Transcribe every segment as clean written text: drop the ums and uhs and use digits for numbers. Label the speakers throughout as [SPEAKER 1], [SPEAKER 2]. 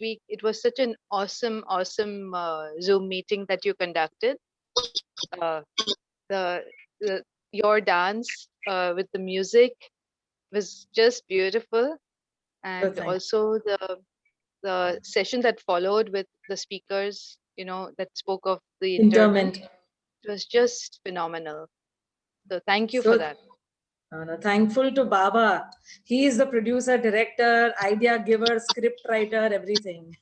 [SPEAKER 1] week. It was such an awesome, Zoom meeting that you conducted. Uh, the, your dance with the music was just beautiful,
[SPEAKER 2] Oh,
[SPEAKER 1] and
[SPEAKER 2] thank
[SPEAKER 1] also the session that followed with the speakers, that spoke of the
[SPEAKER 2] you.
[SPEAKER 1] internment.
[SPEAKER 2] Interment.
[SPEAKER 1] It was just phenomenal. So thank you for
[SPEAKER 2] So
[SPEAKER 1] that.
[SPEAKER 2] thankful to Baba. He is the producer, director, idea giver, script writer, everything.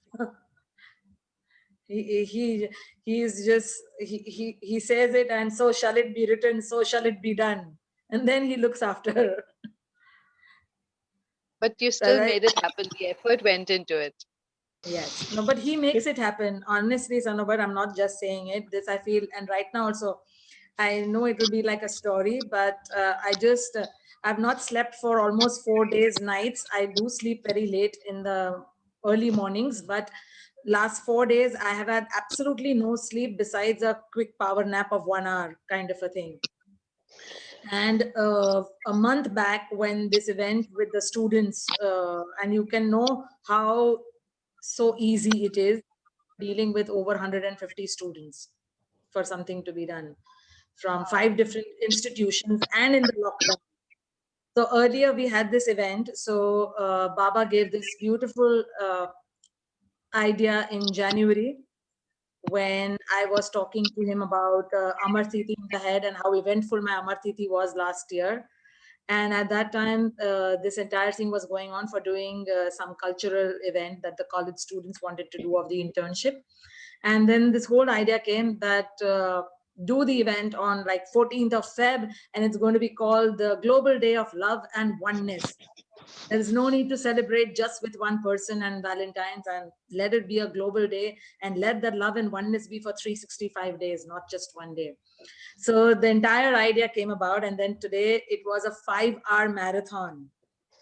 [SPEAKER 2] He is just he says it, and so shall it be written, so shall it be done, and then he looks after.
[SPEAKER 1] But you
[SPEAKER 2] That
[SPEAKER 1] still
[SPEAKER 2] I,
[SPEAKER 1] made it happen. The effort went into it.
[SPEAKER 2] yes, no, but he makes it happen. Honestly, Sanobar, I'm not just saying it. This I feel, and right now also, I know it will be like a story, but I've not slept for almost 4 days, nights. I do sleep very late in the early mornings, but last 4 days I have had absolutely no sleep besides a quick power nap of 1 hour, kind of a thing. And a month back, when this event with the students, and you can know how so easy it is dealing with over 150 students for something to be done from 5 different institutions and in the lockdown. So earlier we had this event. So Baba gave this beautiful idea in January when I was talking to him about Amar Titi in the head and how eventful my Amar Titi was last year. And at that time, this entire thing was going on for doing some cultural event that the college students wanted to do of the internship. And then this whole idea came that do the event on like 14th of Feb, and it's going to be called the Global Day of Love and Oneness. There's no need to celebrate just with one person and Valentine's, and let it be a global day, and let that love and oneness be for 365 days, not just one day. So the entire idea came about, and then today it was a 5-hour marathon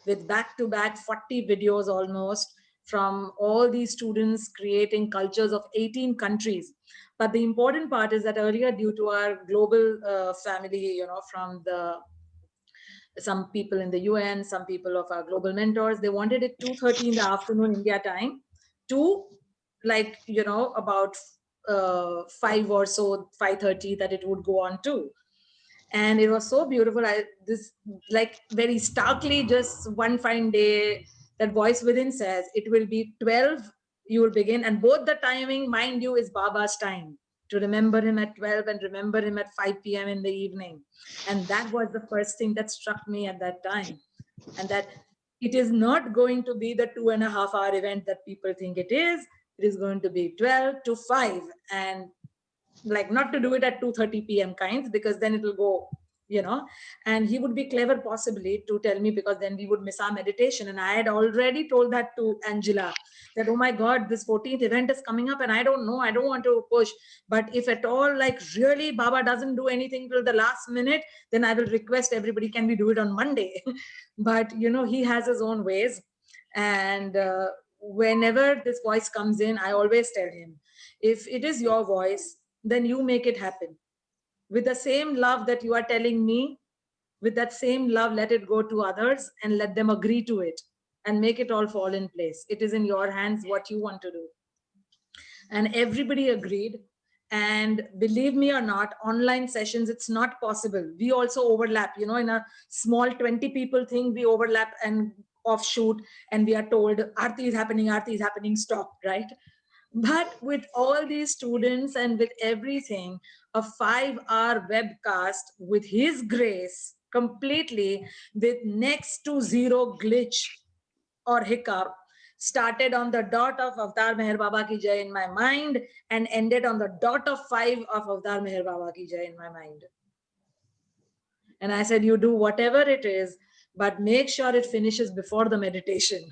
[SPEAKER 2] with back-to-back 40 videos almost from all these students creating cultures of 18 countries. But the important part is that earlier, due to our global family, from the some people in the UN, some people of our global mentors, they wanted it 2:30 in the afternoon India time to about 5 or so, 5:30, that it would go on to. And it was so beautiful. This, like, very starkly, just one fine day, that voice within says it will be 12, you will begin, and both the timing, mind you, is Baba's time, to remember him at 12 and remember him at 5 p.m. in the evening. And that was the first thing that struck me at that time. And that it is not going to be the 2.5-hour event that people think it is. It is going to be 12 to 5, and like, not to do it at 2:30 p.m. kinds, because then it will go, and he would be clever possibly to tell me, because then we would miss our meditation. And I had already told that to Angela, that, oh my God, this 14th event is coming up, and I don't know, I don't want to push, but if at all, like, really Baba doesn't do anything till the last minute, then I will request everybody, can we do it on Monday? But he has his own ways. And whenever this voice comes in, I always tell him, if it is your voice, then you make it happen. With the same love that you are telling me, with that same love, let it go to others and let them agree to it and make it all fall in place. It is in your hands what you want to do. And everybody agreed. And believe me or not, online sessions, it's not possible. We also overlap, in a small 20 people thing, we overlap and offshoot, and we are told, Aarti is happening, stop, right? But with all these students and with everything, a 5-hour webcast with his grace, completely, with next to zero glitch or hiccup, started on the dot of Avatar Meher Baba Ki Jai in my mind, and ended on the dot of 5 of Avatar Meher Baba Ki Jai in my mind. And I said, you do whatever it is, but make sure it finishes before the meditation.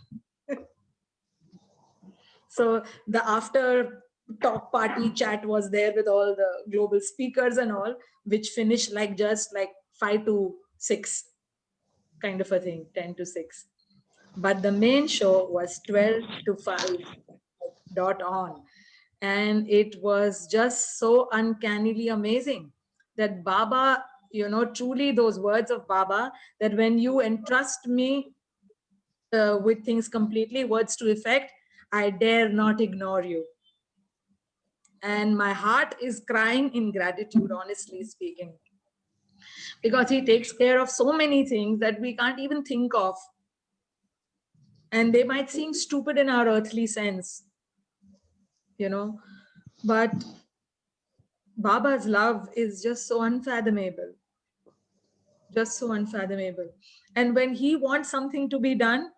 [SPEAKER 2] So the after talk party chat was there with all the global speakers and all, which finished like just like 5 to 6 kind of a thing, 10 to 6. But the main show was 12 to 5 dot on. And it was just so uncannily amazing that Baba, truly those words of Baba, that when you entrust me with things completely, words to effect, I dare not ignore you. And my heart is crying in gratitude, honestly speaking, because he takes care of so many things that we can't even think of. And they might seem stupid in our earthly sense, you know, but Baba's love is just so unfathomable, just so unfathomable. And when he wants something to be done,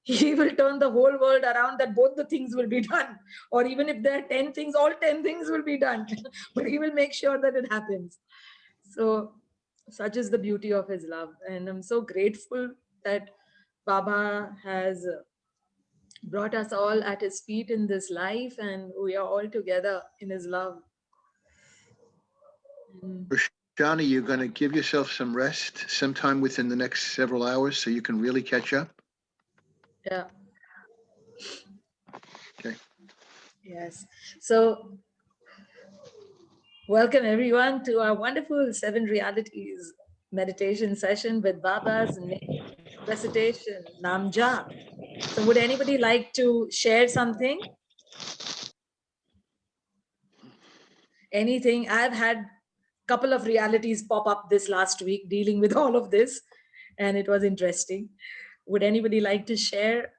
[SPEAKER 2] he will turn the whole world around that both the things will be done. Or even if there are 10 things, all 10 things will be done. But he will make sure that it happens. So, such is the beauty of his love. And I'm so grateful that Baba has brought us all at his feet in this life, and we are all together in his love.
[SPEAKER 3] Shani, you're going to give yourself some rest sometime within the next several hours so you can really catch up?
[SPEAKER 2] Yeah.
[SPEAKER 3] Okay.
[SPEAKER 2] Yes. So, welcome everyone to our wonderful 7 Realities meditation session with Baba's name recitation, Namja. So would anybody like to share something? Anything? I've had a couple of realities pop up this last week dealing with all of this, and it was interesting. Would anybody like to share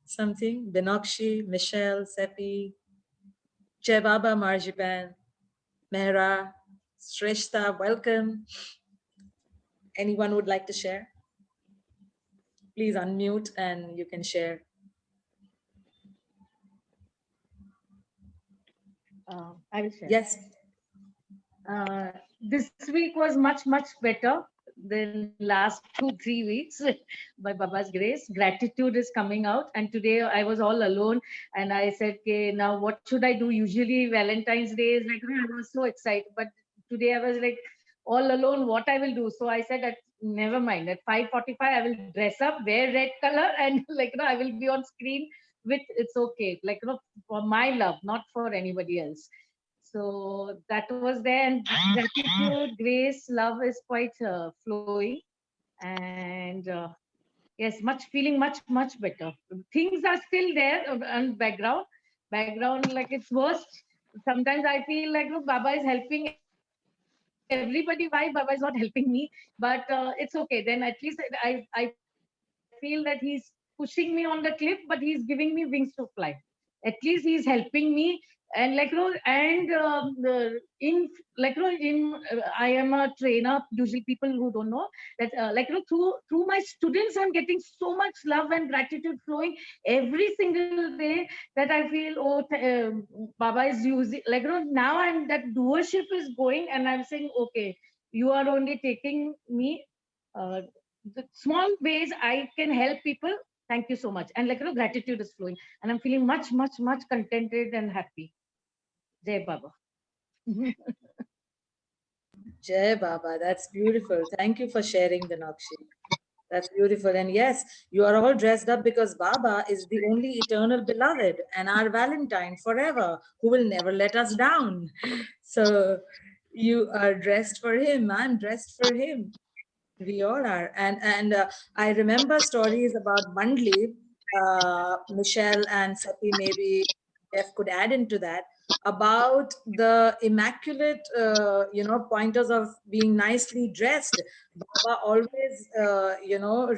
[SPEAKER 2] something? Binakshi, Michelle, Seppi, Jai Baba, Marjipan, Mehra, Shrestha, welcome. Anyone would like to share? Please unmute and you can share.
[SPEAKER 4] I will share.
[SPEAKER 2] Yes.
[SPEAKER 4] This week was much better than last 2-3 weeks by Baba's grace. Gratitude is coming out, and today I was all alone and I said, okay, now what should I do? Usually Valentine's Day is like, I was so excited, but today I was like all alone, what I will do. So I said that never mind, at 5:45 I will dress up, wear red color, and like I will be on screen with, it's okay, like for my love, not for anybody else. So that was there, and gratitude, grace, love is quite flowing, and yes, feeling much better. Things are still there on background, like it's worst. Sometimes I feel like, look, Baba is helping everybody. Why Baba is not helping me? But it's okay. Then at least I feel that he's pushing me on the cliff, but he's giving me wings to fly. At least he's helping me, and I am a trainer. Usually people who don't know that, through my students I'm getting so much love and gratitude flowing every single day, that I feel, Baba is using, now I'm, that doership is going, and I'm saying, okay, you are only taking me, the small ways I can help people. Thank you so much. And gratitude is flowing, and I'm feeling much contented and happy. Jai Baba.
[SPEAKER 2] Jai Baba, that's beautiful. Thank you for sharing, Binakshi. That's beautiful. And yes, you are all dressed up because Baba is the only eternal beloved and our Valentine forever, who will never let us down. So you are dressed for him. I'm dressed for him. We all are. And I remember stories about Mandli, Michelle and Seppi, maybe Jeff could add into that, about the immaculate, pointers of being nicely dressed. Baba always,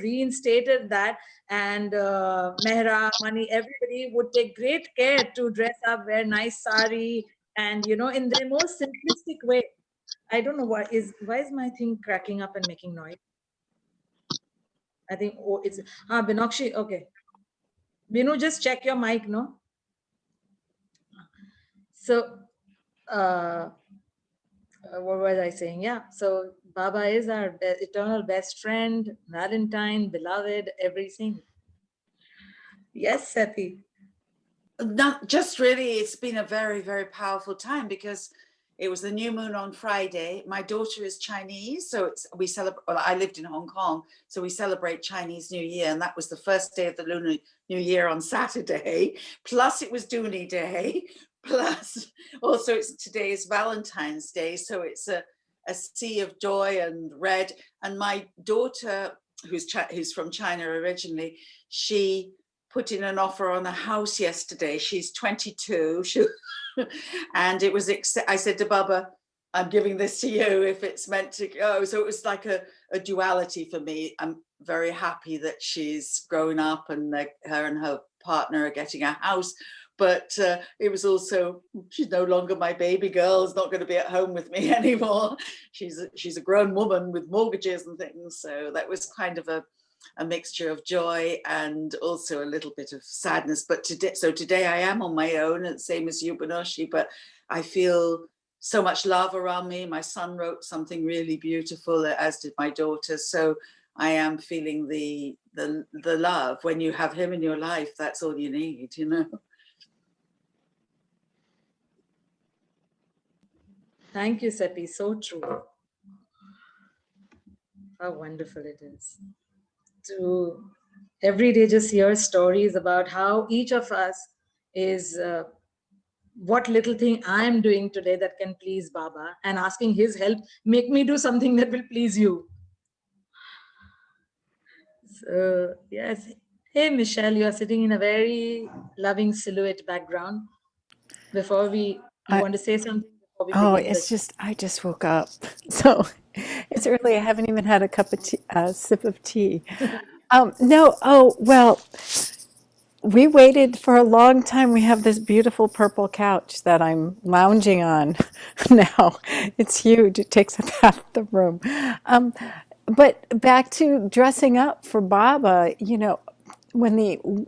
[SPEAKER 2] reinstated that, and Mehra, Mani, everybody would take great care to dress up, wear nice sari, and, in their most simplistic way. I don't know why is my thing cracking up and making noise. I think it's Binakshi. Okay, Binu, just check your mic, no? So, what was I saying? Yeah. So Baba is our eternal best friend, Valentine, beloved, everything. Yes, Seppi.
[SPEAKER 5] Not just really, it's been a very powerful time, because it was the new moon on Friday. My daughter is Chinese, so we celebrate. Well, I lived in Hong Kong, so we celebrate Chinese New Year, and that was the first day of the Lunar New Year on Saturday. Plus, it was Dooney Day. Plus, also today is Valentine's Day, so it's a sea of joy and red. And my daughter, who's from China originally, she put in an offer on a house yesterday. She's 22. And it was, I said to Baba, I'm giving this to you if it's meant to go. So it was like a duality for me. I'm very happy that she's grown up and her and her partner are getting a house. But it was also, she's no longer my baby girl, is not going to be at home with me anymore. She's a grown woman with mortgages and things. So that was kind of a mixture of joy and also a little bit of sadness. But today I am on my own, and same as you, Banoshi, but I feel so much love around me. My son wrote something really beautiful, as did my daughter. So I am feeling the love. When you have him in your life, that's all you need, you know.
[SPEAKER 2] Thank you, Seppi. So true. How wonderful it is to every day just hear stories about how each of us is what little thing I am doing today that can please Baba, and asking his help, make me do something that will please you. So, yes. Hey, Michelle, you are sitting in a very loving silhouette background. Before you want to say something before we begin?
[SPEAKER 6] It's just, I just woke up. So it's early. I haven't even had a cup of tea, a sip of tea. No, well, we waited for a long time. We have this beautiful purple couch that I'm lounging on now. It's huge. It takes up half the room. But back to dressing up for Baba, when the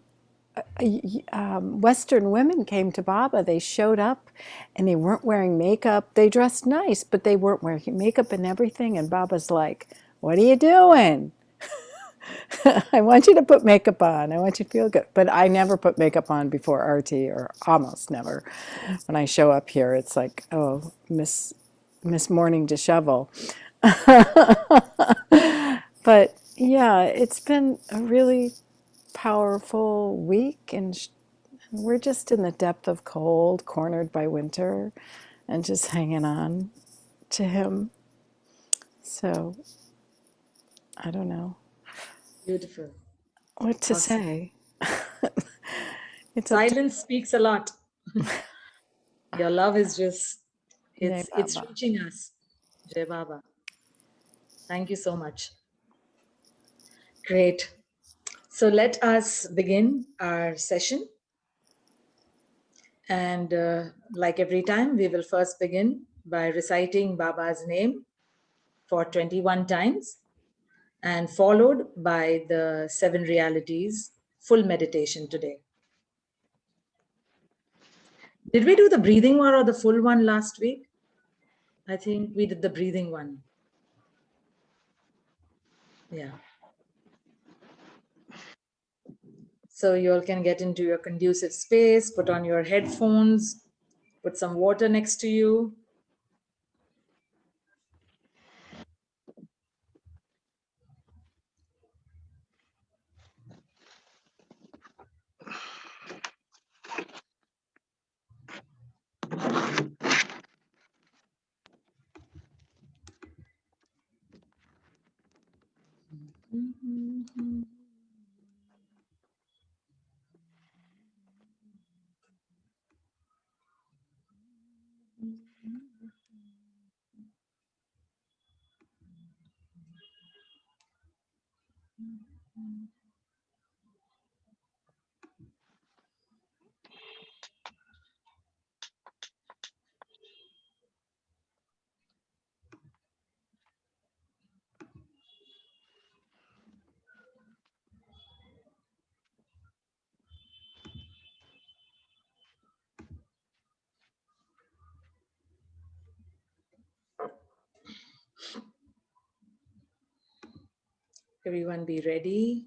[SPEAKER 6] Western women came to Baba, they showed up and they weren't wearing makeup. They dressed nice, but they weren't wearing makeup and everything. And Baba's like, what are you doing? I want you to put makeup on. I want you to feel good. But I never put makeup on before arti, or almost never. When I show up here, it's like, oh, Miss Morning Dishevel. But yeah, it's been a really powerful week, and we're just in the depth of cold, cornered by winter, and just hanging on to him. So I don't know
[SPEAKER 2] Beautiful.
[SPEAKER 6] what to
[SPEAKER 2] Awesome.
[SPEAKER 6] say. It's
[SPEAKER 2] Silence speaks a lot. Your love is just,
[SPEAKER 6] Jai
[SPEAKER 2] it's
[SPEAKER 6] Baba.
[SPEAKER 2] reaching us. Jai Baba. Thank you so much. Great. So let us begin our session. And like every time, we will first begin by reciting Baba's name for 21 times, and followed by the 7 realities full meditation today. Did we do the breathing one or the full one last week? I think we did the breathing one. Yeah. So you all can get into your conducive space, put on your headphones, put some water next to you. Everyone be ready.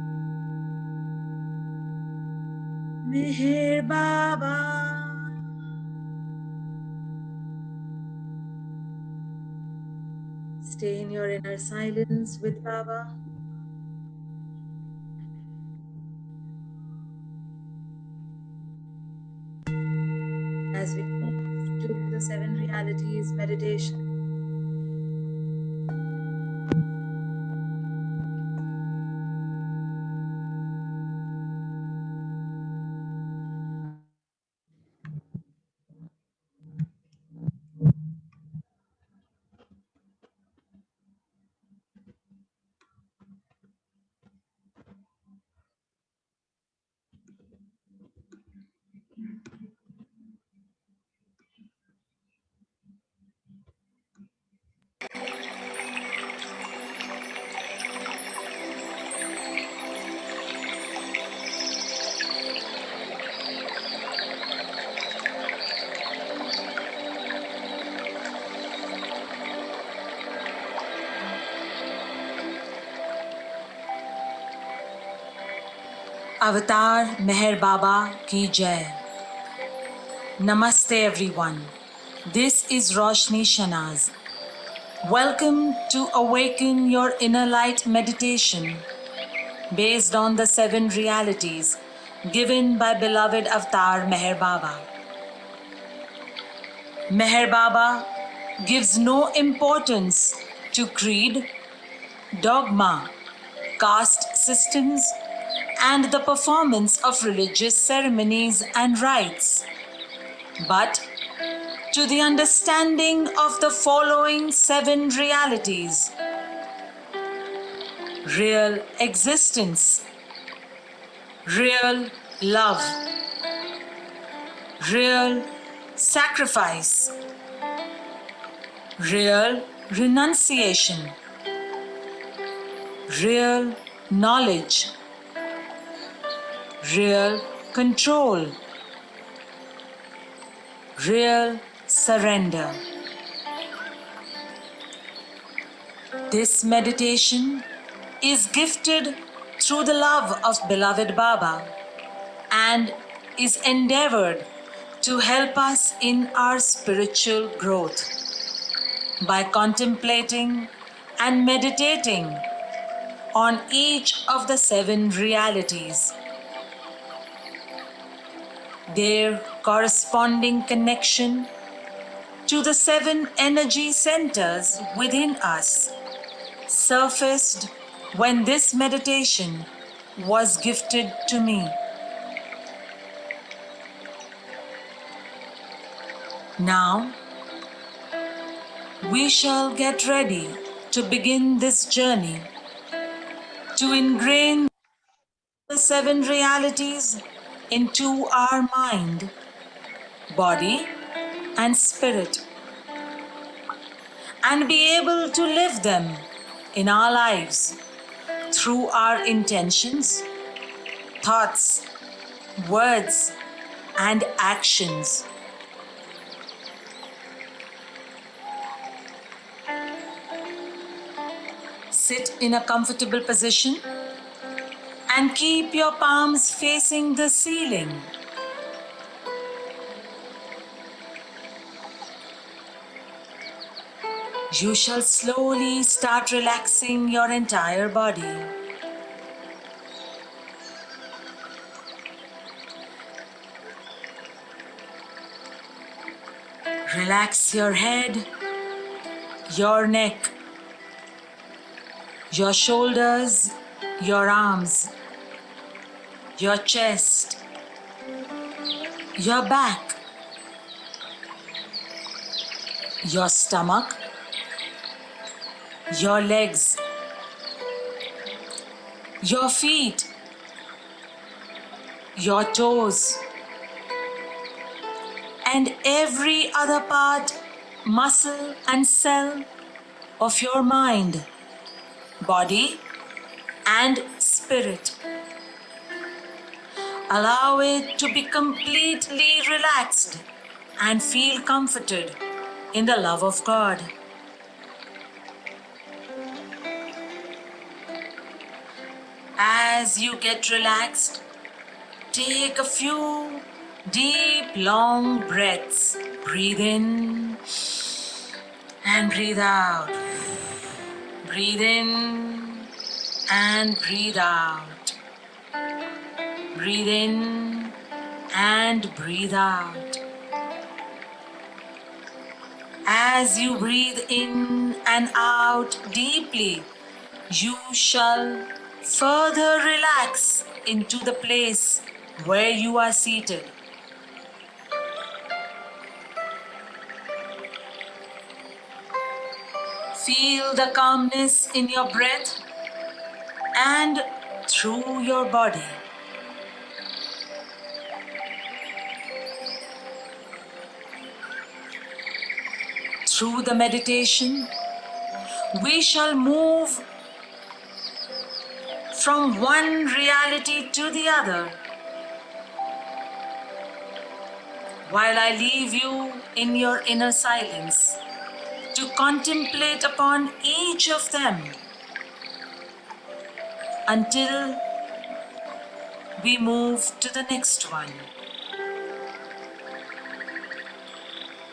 [SPEAKER 2] Meher Baba. Stay in your inner silence with Baba. As we move to the 7 realities meditation. Avatar Meher Baba Ki Jai. Namaste everyone. This is Roshni Shanaz. Welcome to Awaken Your Inner Light meditation based on the 7 realities given by beloved Avatar Meher Baba. Meher Baba gives no importance to creed, dogma, caste systems, and the performance of religious ceremonies and rites, but to the understanding of the following 7 realities: real existence, real love, real sacrifice, real renunciation, real knowledge, real control, real surrender. This meditation is gifted through the love of beloved Baba and is endeavored to help us in our spiritual growth by contemplating and meditating on each of the 7 realities, their corresponding connection to the 7 energy centers within us surfaced when this meditation was gifted to me. Now, we shall get ready to begin this journey to ingrain the 7 realities into our mind, body, and spirit, and be able to live them in our lives through our intentions, thoughts, words, and actions. Sit in a comfortable position and keep your palms facing the ceiling. You shall slowly start relaxing your entire body. Relax your head, your neck, your shoulders, your arms, your chest, your back, your stomach, your legs, your feet, your toes, and every other part, muscle, and cell of your mind, body, and spirit. Allow it to be completely relaxed and feel comforted in the love of God. As you get relaxed,
[SPEAKER 7] Take a few deep, long breaths. Breathe in and breathe out. Breathe in and breathe out. Breathe in and breathe out. As you breathe in and out deeply, you shall further relax into the place where you are seated. Feel the calmness in your breath and through your body. Through the meditation, we shall move from one reality to the other, while I leave you in your inner silence to contemplate upon each of them until we move to the next one.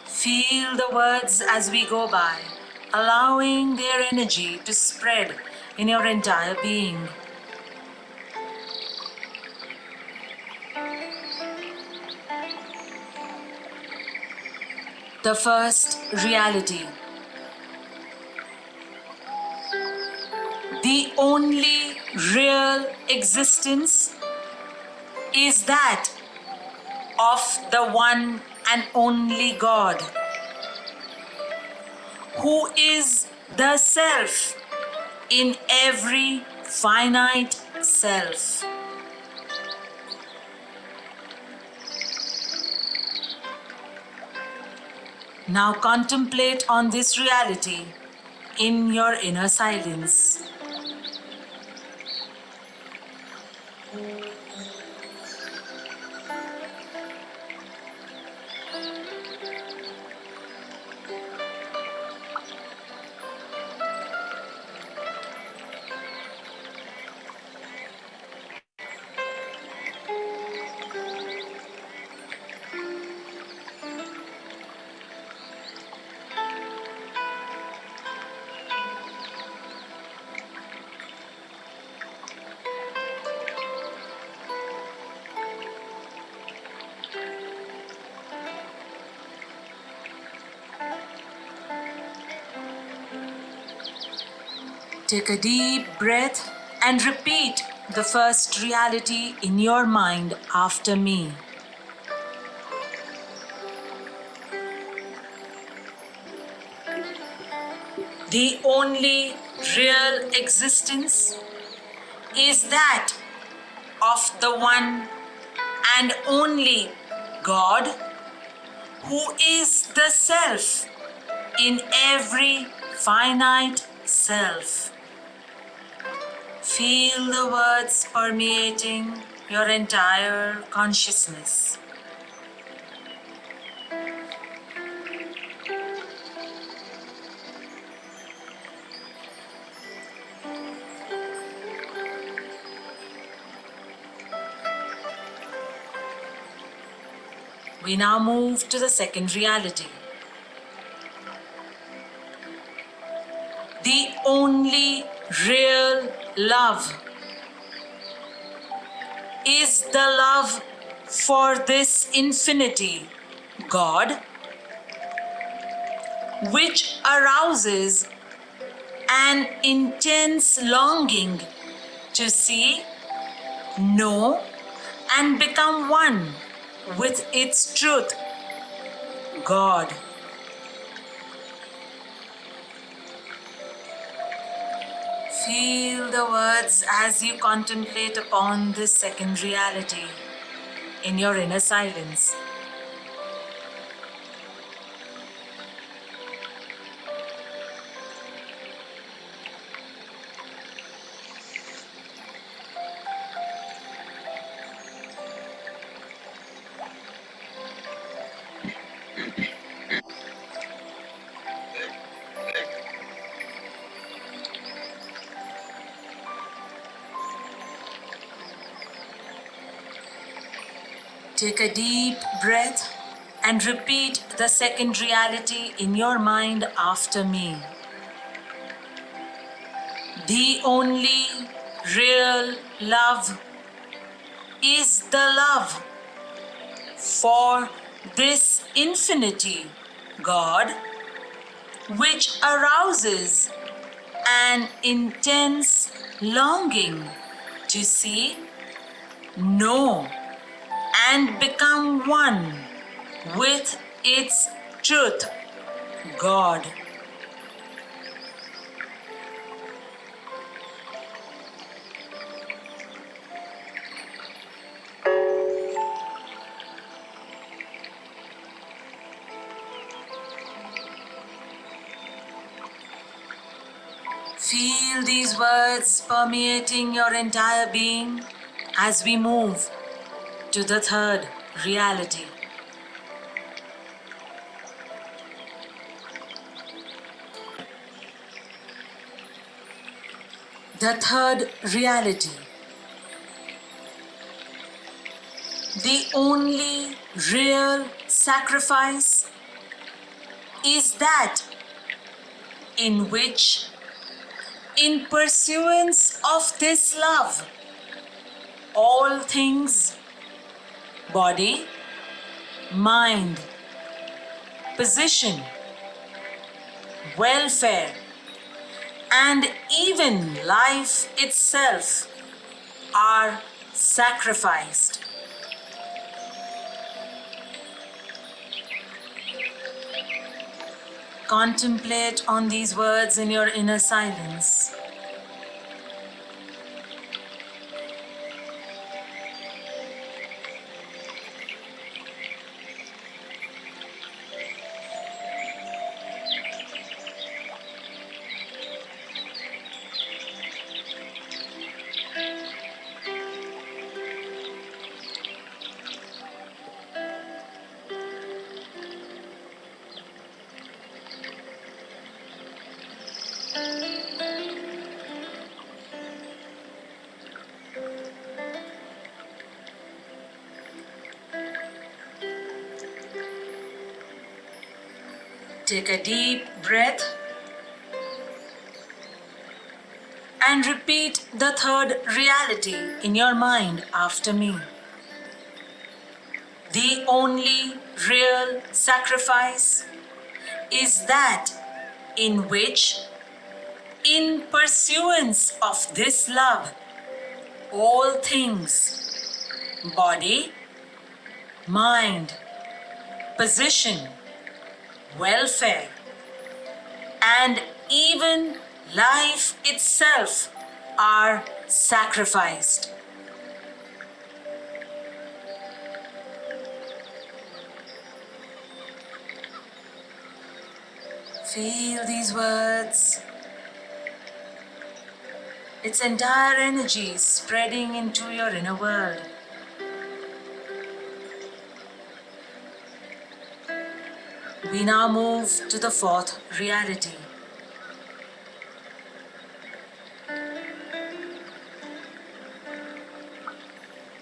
[SPEAKER 7] Feel the words as we go by, allowing their energy to spread in your entire being. The first reality. The only real existence is that of the one and only God, who is the self in every finite self. Now contemplate on this reality in your inner silence. Take a deep breath and repeat the first reality in your mind after me. The only real existence is that of the one and only God, who is the self in every finite self. Feel the words permeating your entire consciousness. We now move to the second reality. The only real love is the love for this infinity, God, which arouses an intense longing to see, know, and become one with its truth, God. Feel the words as you contemplate upon this second reality in your inner silence. Take a deep breath and repeat the second reality in your mind after me. The only real love is the love for this infinity, God, which arouses an intense longing to see, know, and become one with its truth, God. Feel these words permeating your entire being as we move to the third reality. The third reality. The only real sacrifice is that in which, in pursuance of this love, all things, body, mind, position, welfare, and even life itself are sacrificed. Contemplate on these words in your inner silence. Take a deep breath and repeat the third reality in your mind after me. The only real sacrifice is that in which, in pursuance of this love, all things, body, mind, position, welfare, and even life itself are sacrificed. Feel these words, its entire energy spreading into your inner world. We now move to the fourth reality.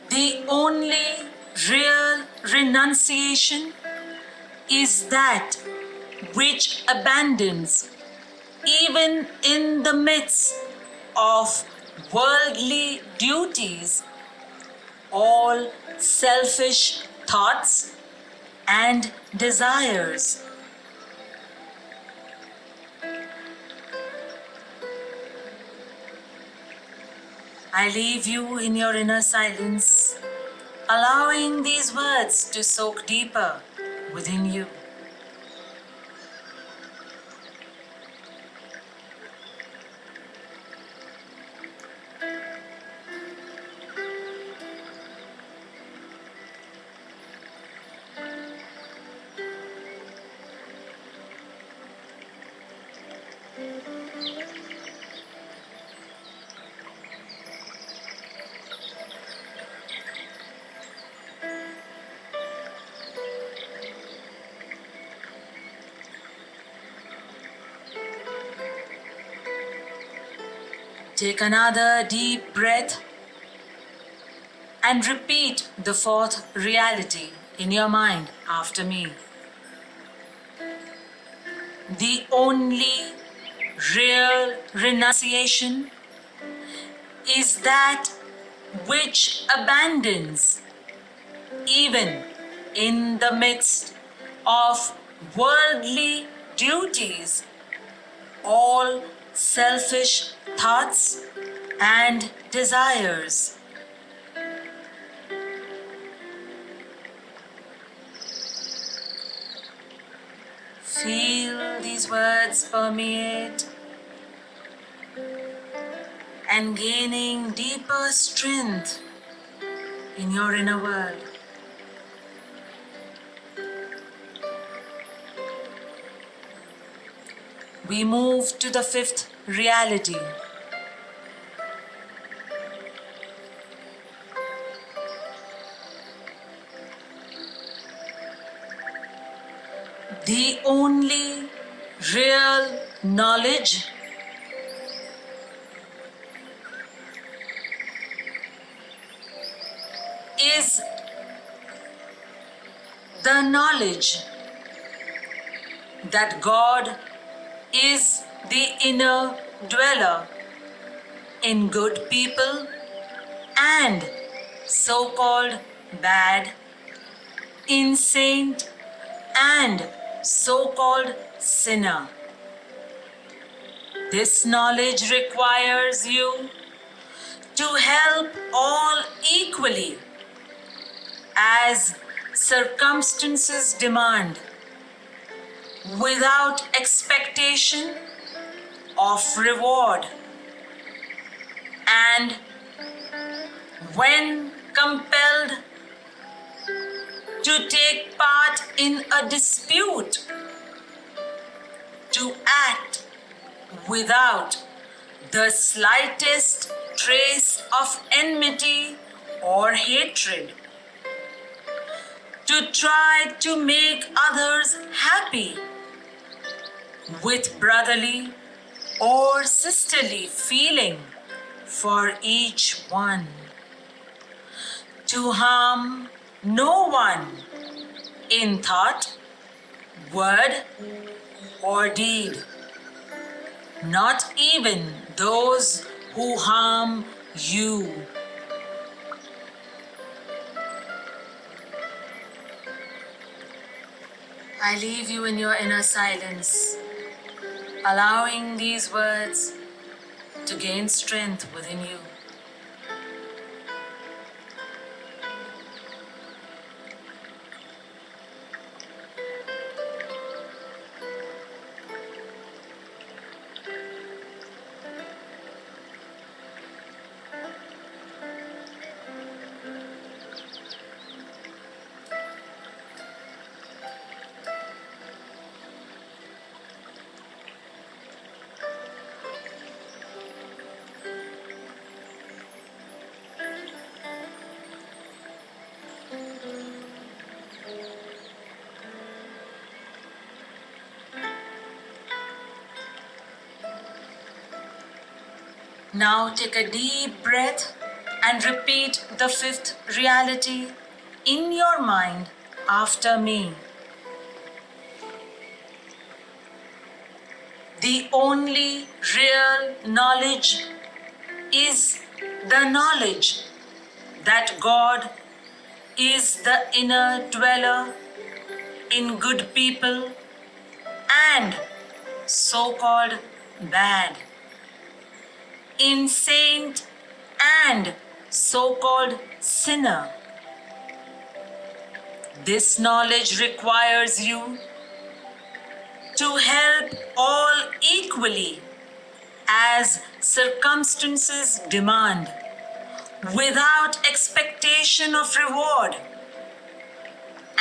[SPEAKER 7] The only real renunciation is that which abandons, even in the midst of worldly duties, all selfish thoughts and desires. I leave you in your inner silence, allowing these words to soak deeper within you. Take another deep breath and repeat the fourth reality in your mind after me. The only real renunciation is that which abandons, even in the midst of worldly duties, all selfish thoughts and desires. Feel these words permeate and gaining deeper strength in your inner world. We move to the fifth reality. The only real knowledge is the knowledge that God is the inner dweller in good people and so-called bad, in saint and so-called sinner. This knowledge requires you to help all equally as circumstances demand, without expectation of reward, and when compelled to take part in a dispute, to act without the slightest trace of enmity or hatred, to try to make others happy with brotherly or sisterly feeling for each one, to harm no one in thought, word, or deed, not even those who harm you. I leave you in your inner silence, allowing these words to gain strength within you. Now take a deep breath and repeat the fifth reality in your mind after me. The only real knowledge is the knowledge that God is the inner dweller in good people and so-called bad, in saint and so-called sinner. This knowledge requires you to help all equally as circumstances demand, without expectation of reward,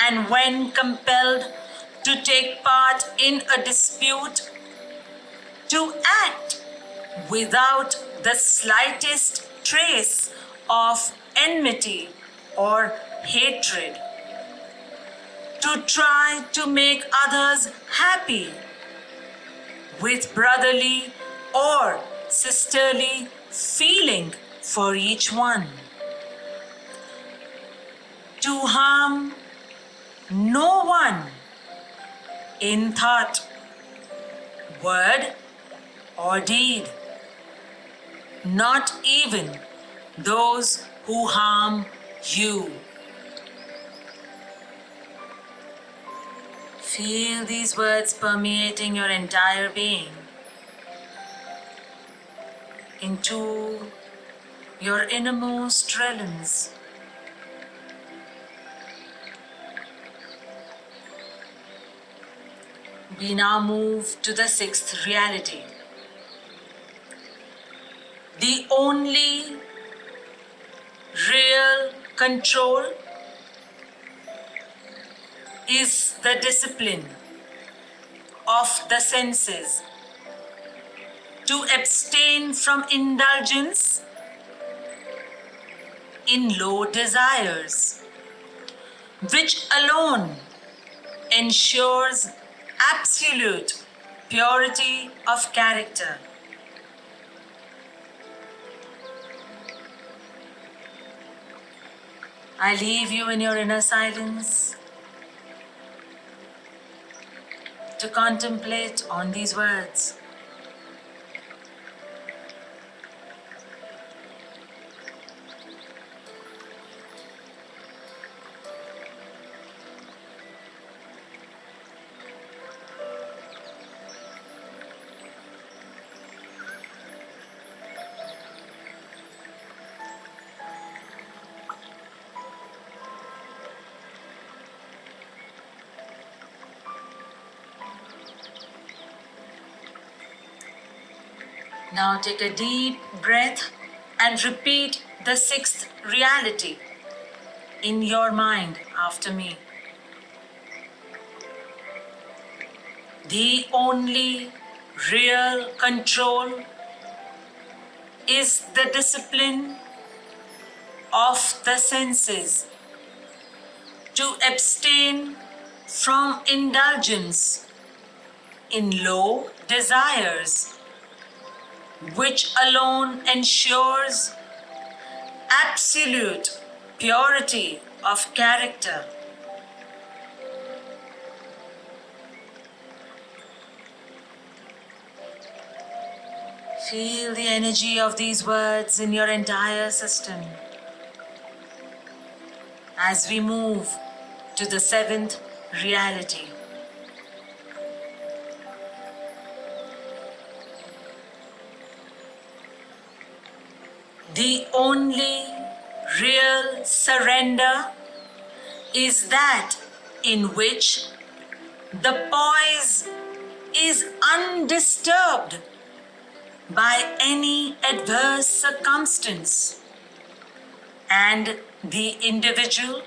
[SPEAKER 7] and when compelled to take part in a dispute, to act without the slightest trace of enmity or hatred, to try to make others happy with brotherly or sisterly feeling for each one, to harm no one in thought, word, or deed, not even those who harm you. Feel these words permeating your entire being into your innermost realms. We now move to the sixth reality. The only real control is the discipline of the senses to abstain from indulgence in low desires, which alone ensures absolute purity of character. I leave you in your inner silence to contemplate on these words. Now take a deep breath and repeat the sixth reality in your mind after me. The only real control is the discipline of the senses to abstain from indulgence in low desires, which alone ensures absolute purity of character. Feel the energy of these words in your entire system as we move to the seventh reality. The only real surrender is that in which the poise is undisturbed by any adverse circumstance, and the individual,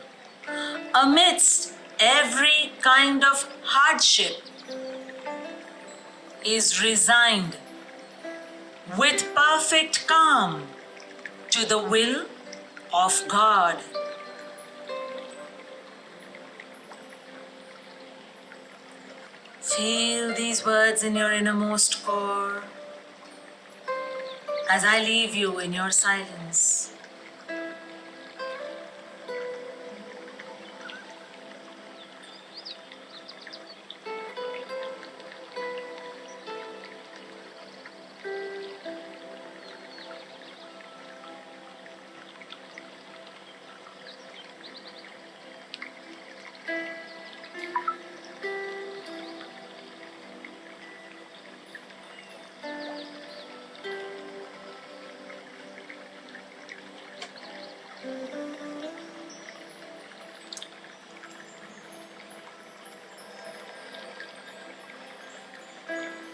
[SPEAKER 7] amidst every kind of hardship, is resigned with perfect calm to the will of God. Feel these words in your innermost core as I leave you in your silence.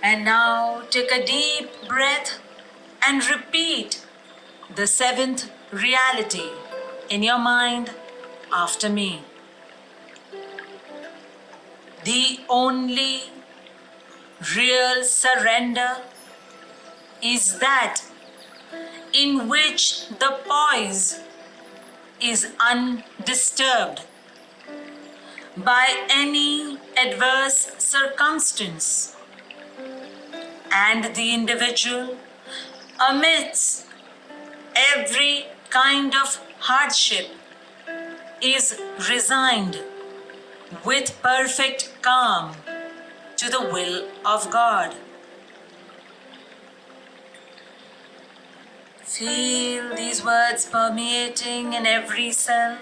[SPEAKER 7] And now take a deep breath and repeat the seventh reality in your mind after me. The only real surrender is that in which the poise is undisturbed by any adverse circumstance, and the individual, amidst every kind of hardship, is resigned with perfect calm to the will of God. Feel these words permeating in every cell,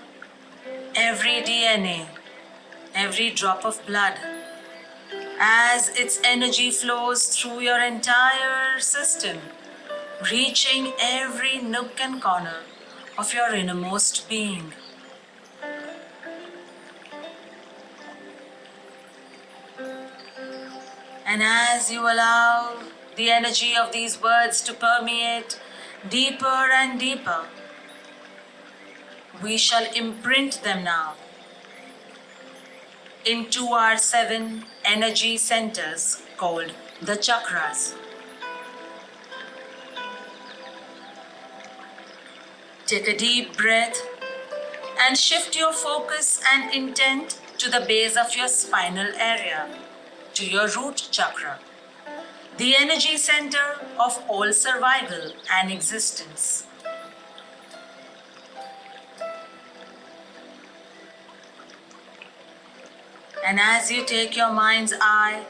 [SPEAKER 7] every DNA, every drop of blood, as its energy flows through your entire system, reaching every nook and corner of your innermost being. And as you allow the energy of these words to permeate deeper and deeper, we shall imprint them now into our 7 energy centers called the chakras. Take a deep breath and shift your focus and intent to the base of your spinal area, to your root chakra, the energy center of all survival and existence. And as you take your mind's eye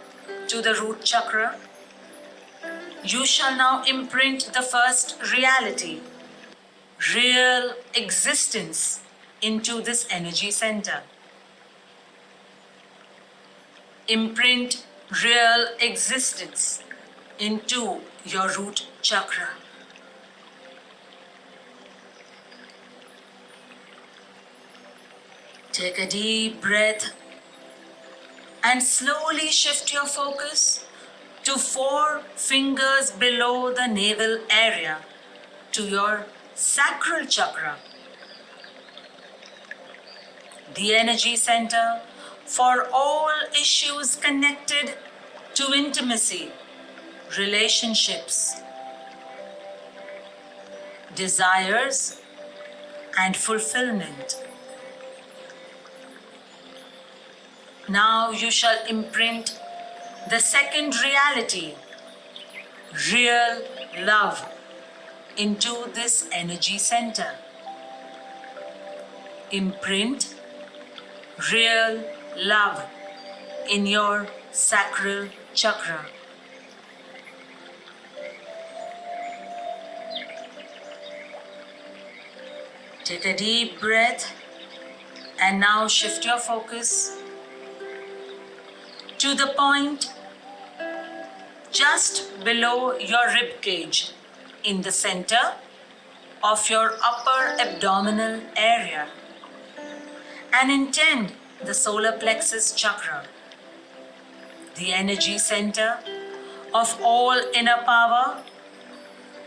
[SPEAKER 7] to the root chakra, you shall now imprint the first reality, real existence, into this energy center. Imprint real existence into your root chakra. Take a deep breath and slowly shift your focus to 4 fingers below the navel area, to your sacral chakra, the energy center for all issues connected to intimacy, relationships, desires, and fulfillment. Now you shall imprint the second reality, real love, into this energy center. Imprint real love in your sacral chakra. Take a deep breath and now shift your focus to the point just below your rib cage, in the center of your upper abdominal area, and intend the solar plexus chakra, the energy center of all inner power,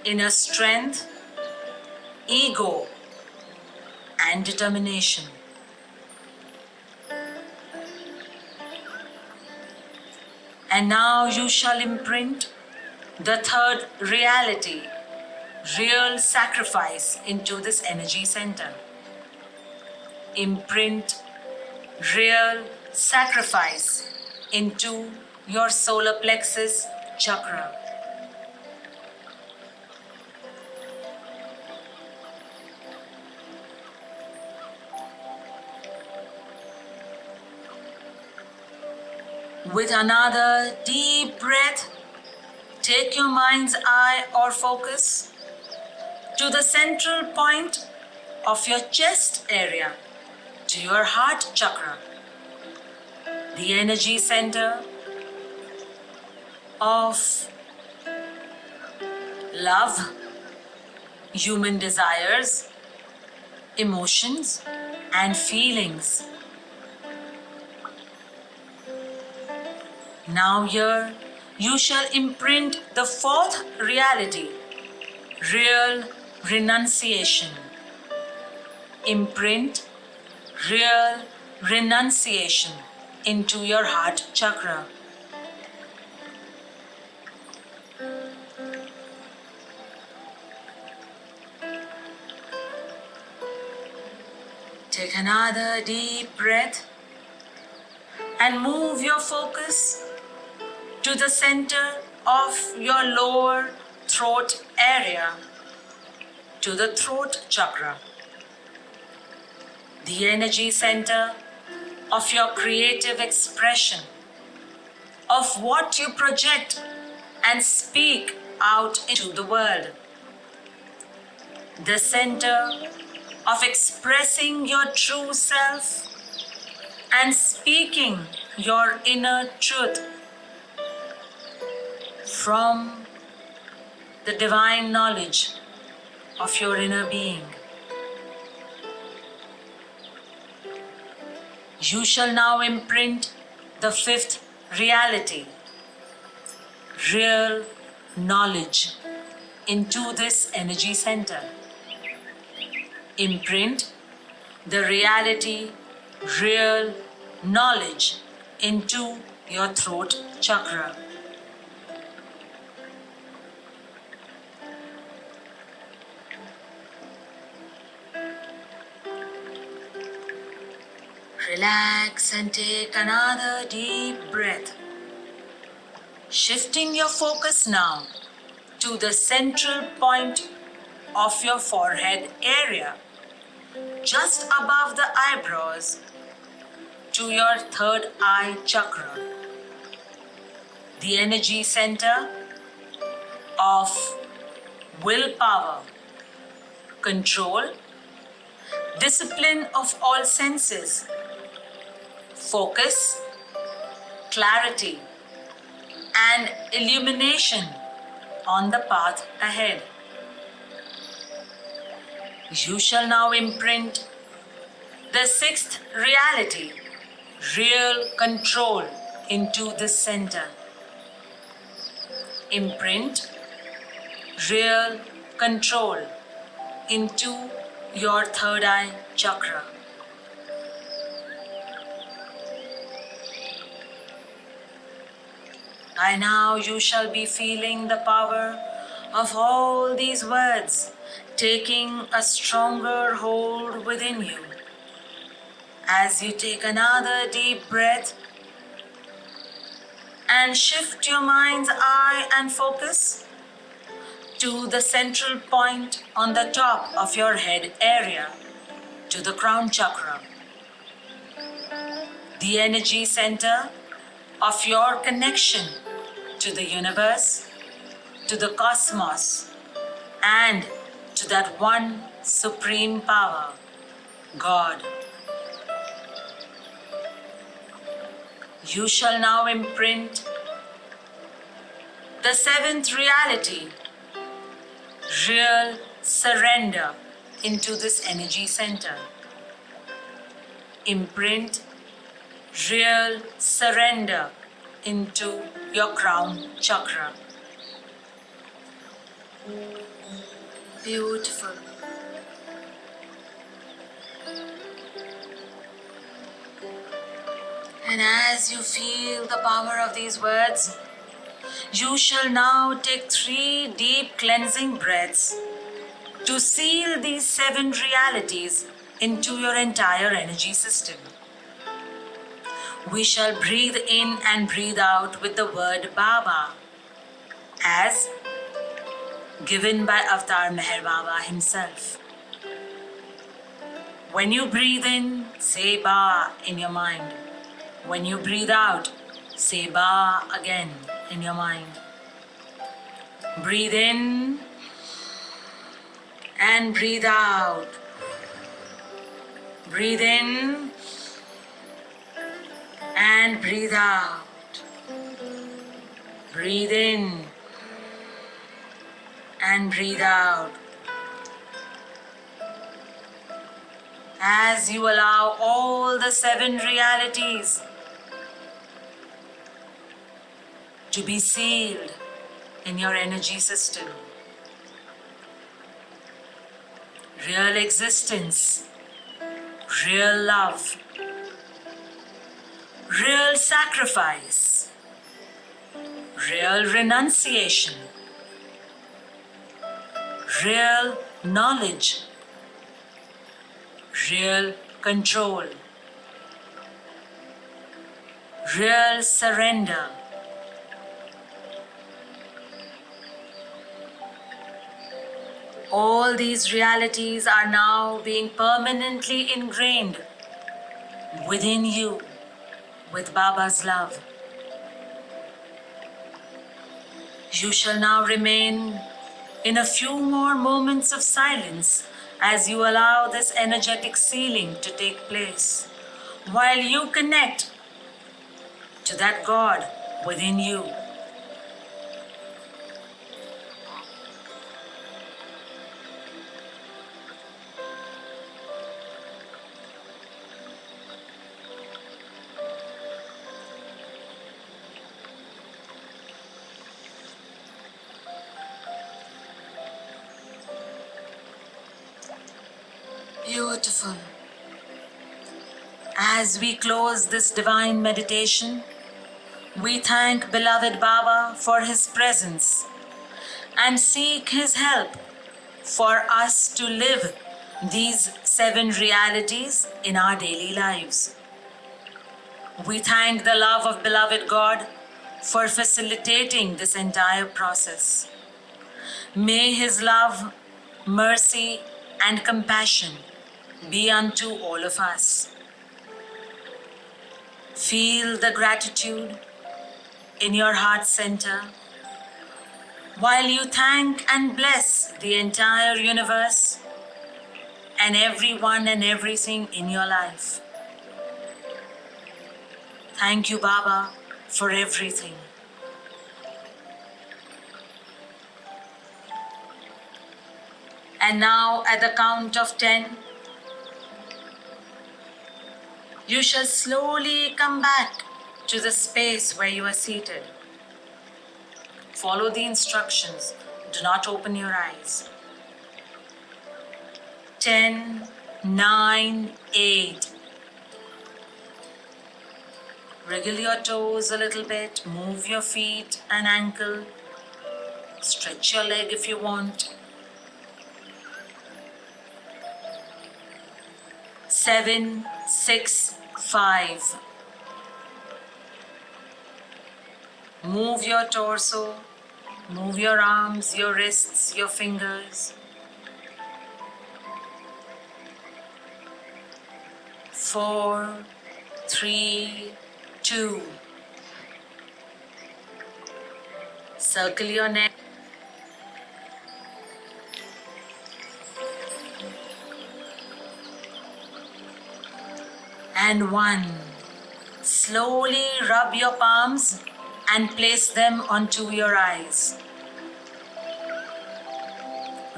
[SPEAKER 7] inner strength, ego, and determination. And now you shall imprint the third reality, real sacrifice, into this energy center. Imprint real sacrifice into your solar plexus chakra. With another deep breath, take your mind's eye or focus to the central point of your chest area, to your heart chakra, the energy center of love, human desires, emotions, and feelings. Now here, you shall imprint the fourth reality, real renunciation. Imprint real renunciation into your heart chakra. Take another deep breath and move your focus to the center of your lower throat area, to the throat chakra, the energy center of your creative expression, of what you project and speak out into the world. The center of expressing your true self and speaking your inner truth from the divine knowledge of your inner being. You shall now imprint the fifth reality, real knowledge, into this energy center. Imprint the reality, real knowledge, into your throat chakra. Relax and take another deep breath. Shifting your focus now to the central point of your forehead area, just above the eyebrows, to your third eye chakra, the energy center of willpower, control, discipline of all senses, focus, clarity, and illumination on the path ahead. You shall now imprint the sixth reality, real control, into this center. Imprint real control into your third eye chakra. By now you shall be feeling the power of all these words taking a stronger hold within you. As you take another deep breath and shift your mind's eye and focus to the central point on the top of your head area, to the crown chakra, the energy center of your connection to the universe, to the cosmos, and to that one supreme power, God. You shall now imprint the seventh reality, real surrender, into this energy center. Imprint real surrender into your crown chakra. Beautiful. And as you feel the power of these words, you shall now take 3 deep cleansing breaths to seal these 7 realities into your entire energy system. We shall breathe in and breathe out with the word Baba, as given by Avatar Meher Baba himself. When you breathe in, say Ba in your mind. When you breathe out, say Ba again in your mind. Breathe in and breathe out. Breathe in and breathe out. Breathe in and breathe out. As you allow all the 7 realities to be sealed in your energy system. Real existence, real love, real sacrifice, real renunciation, real knowledge, real control, real surrender, All these realities are now being permanently ingrained within you with Baba's love. You shall now remain in a few more moments of silence as you allow this energetic sealing to take place, while you connect to that God within you. Beautiful. As we close this divine meditation, we thank beloved Baba for his presence and seek his help for us to live these 7 realities in our daily lives. We thank the love of beloved God for facilitating this entire process. May his love, mercy, and compassion be unto all of us. Feel the gratitude in your heart center while you thank and bless the entire universe and everyone and everything in your life. Thank you, Baba, for everything. And now, at the count of 10, you shall slowly come back to the space where you are seated. Follow the instructions. Do not open your eyes. 10, 9, 8. Wriggle your toes a little bit. Move your feet and ankle. Stretch your leg if you want. 7, 6, 5. Move your torso. Move your arms, your wrists, your fingers. 4, 3, 2. Circle your neck. And 1. Slowly rub your palms and place them onto your eyes.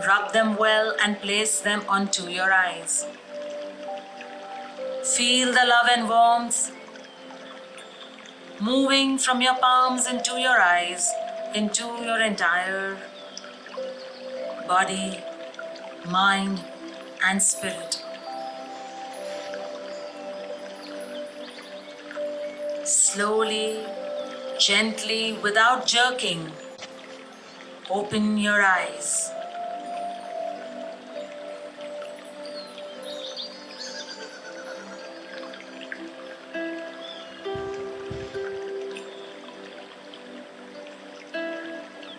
[SPEAKER 7] Rub them well and place them onto your eyes. Feel the love and warmth moving from your palms into your eyes, into your entire body, mind, and spirit. Slowly, gently, without jerking, open your eyes.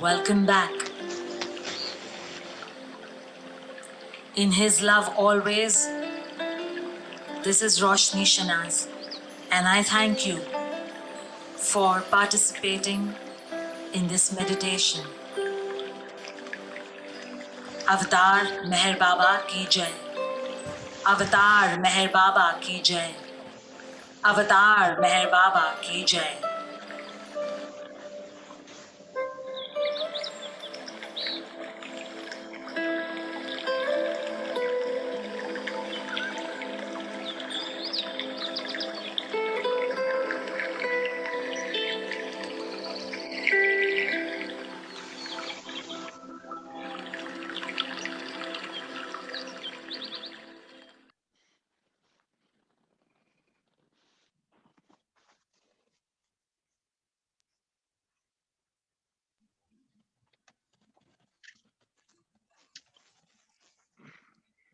[SPEAKER 7] Welcome back. In his love always, this is Roshni Shanaz, and I thank you for participating in this meditation. Avatar Meher Baba ki jai. Avatar Meher Baba ki jai. Avatar Meher Baba ki jai.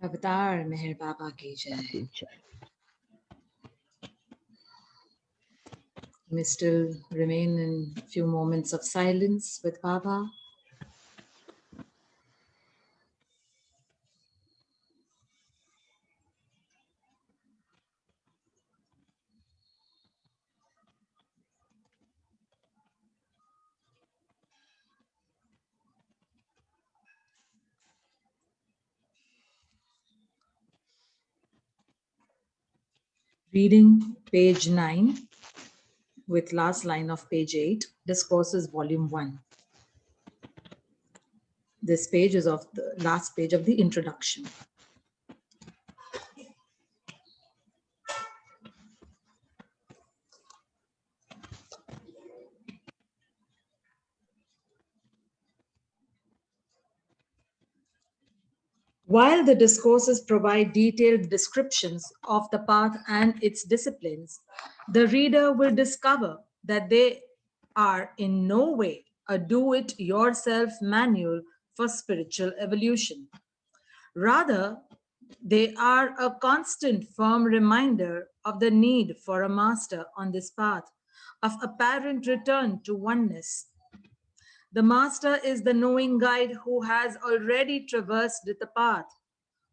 [SPEAKER 4] Avatar Meher Baba ki jai. You may still remain in a few moments of silence with Baba.
[SPEAKER 2] Reading page 9 with last line of page 8, Discourses Volume 1. This page is of the last page of the introduction. While the discourses provide detailed descriptions of the path and its disciplines, the reader will discover that they are in no way a do-it-yourself manual for spiritual evolution. Rather, they are a constant, firm reminder of the need for a master on this path of apparent return to oneness. The master is the knowing guide who has already traversed the path,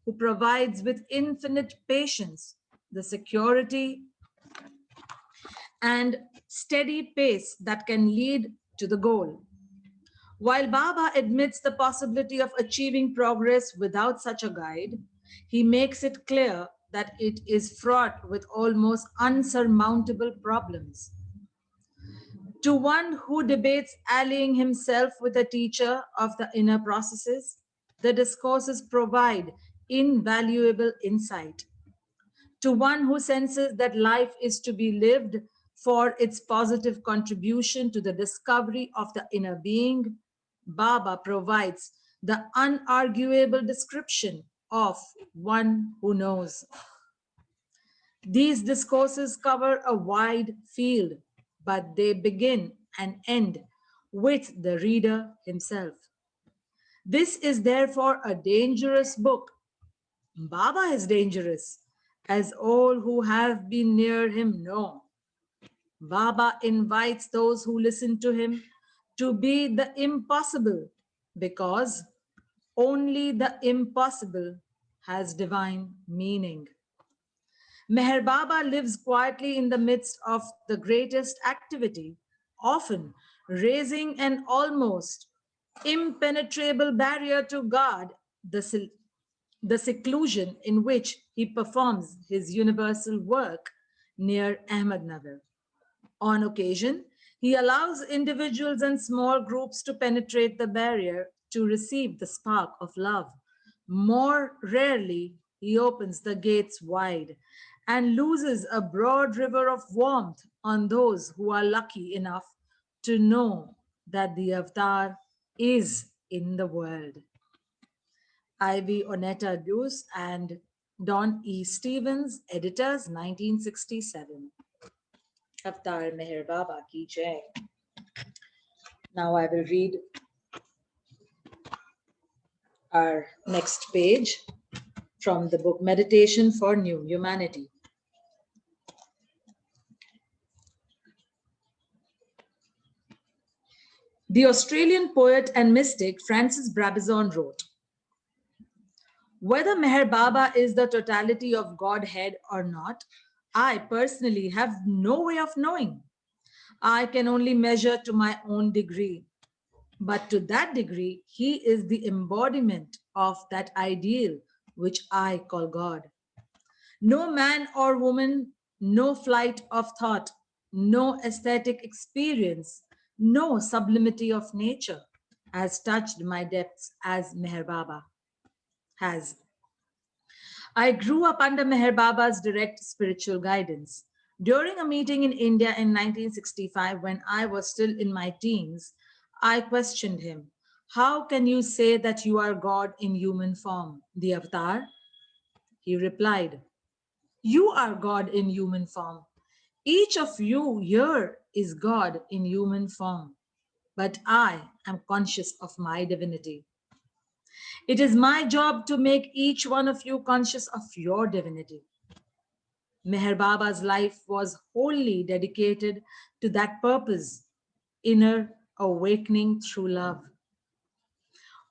[SPEAKER 2] who provides with infinite patience the security and steady pace that can lead to the goal. While Baba admits the possibility of achieving progress without such a guide, he makes it clear that it is fraught with almost unsurmountable problems. To one who debates allying himself with a teacher of the inner processes, the discourses provide invaluable insight. To one who senses that life is to be lived for its positive contribution to the discovery of the inner being, Baba provides the unarguable description of one who knows. These discourses cover a wide field, but they begin and end with the reader himself. This is therefore a dangerous book. Baba is dangerous, as all who have been near him know. Baba invites those who listen to him to be the impossible, because only the impossible has divine meaning. Meher Baba lives quietly in the midst of the greatest activity, often raising an almost impenetrable barrier to guard the seclusion in which he performs his universal work near Ahmednagar. On occasion, he allows individuals and small groups to penetrate the barrier to receive the spark of love. More rarely, he opens the gates wide and looses a broad river of warmth on those who are lucky enough to know that the avatar is in the world. Ivy Oneta Deuce and Don E. Stevens, editors, 1967. Avatar Meher Baba ki jai. Now I will read our next page from the book Meditation for New Humanity. The Australian poet and mystic Francis Brabazon wrote, "Whether Meher Baba is the totality of Godhead or not, I personally have no way of knowing. I can only measure to my own degree. But to that degree, he is the embodiment of that ideal which I call God. No man or woman, no flight of thought, no aesthetic experience, no sublimity of nature has touched my depths as Meher Baba has. I grew up under Meher Baba's direct spiritual guidance. During a meeting in India in 1965, when I was still in my teens, I questioned him, 'How can you say that you are God in human form, the avatar?' He replied, 'You are God in human form. Each of you here is God in human form, but I am conscious of my divinity. It is my job to make each one of you conscious of your divinity.' Meher Baba's life was wholly dedicated to that purpose, inner awakening through love.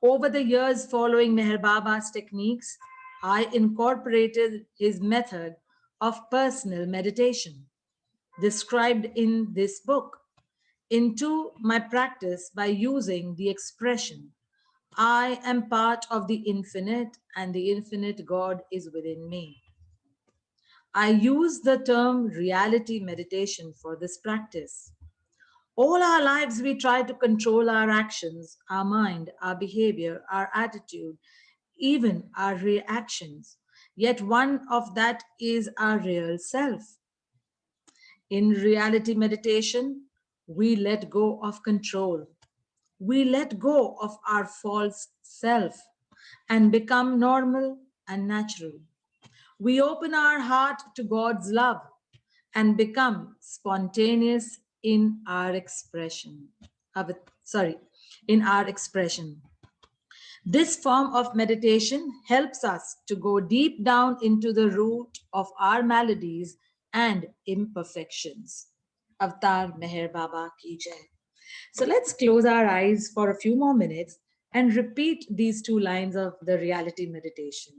[SPEAKER 2] Over the years following Meher Baba's techniques, I incorporated his method of personal meditation, described in this book, into my practice by using the expression, 'I am part of the infinite and the infinite God is within me.' I use the term reality meditation for this practice. All our lives, we try to control our actions, our mind, our behavior, our attitude, even our reactions. Yet one of that is our real self. In reality meditation, we let go of control. We let go of our false self and become normal and natural. We open our heart to God's love and become spontaneous in our expression. In our expression. This form of meditation helps us to go deep down into the root of our maladies and imperfections. Avatar Meher Baba ki jai. So let's close our eyes for a few more minutes and repeat these two lines of the reality meditation.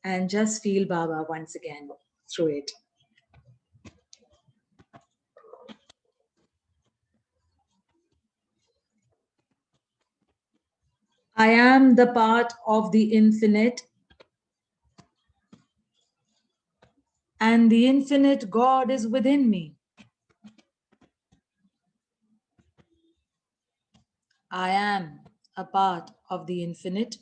[SPEAKER 2] And just feel Baba once again through it. I am the part of the infinite, and the infinite God is within me. I am a part of the infinite,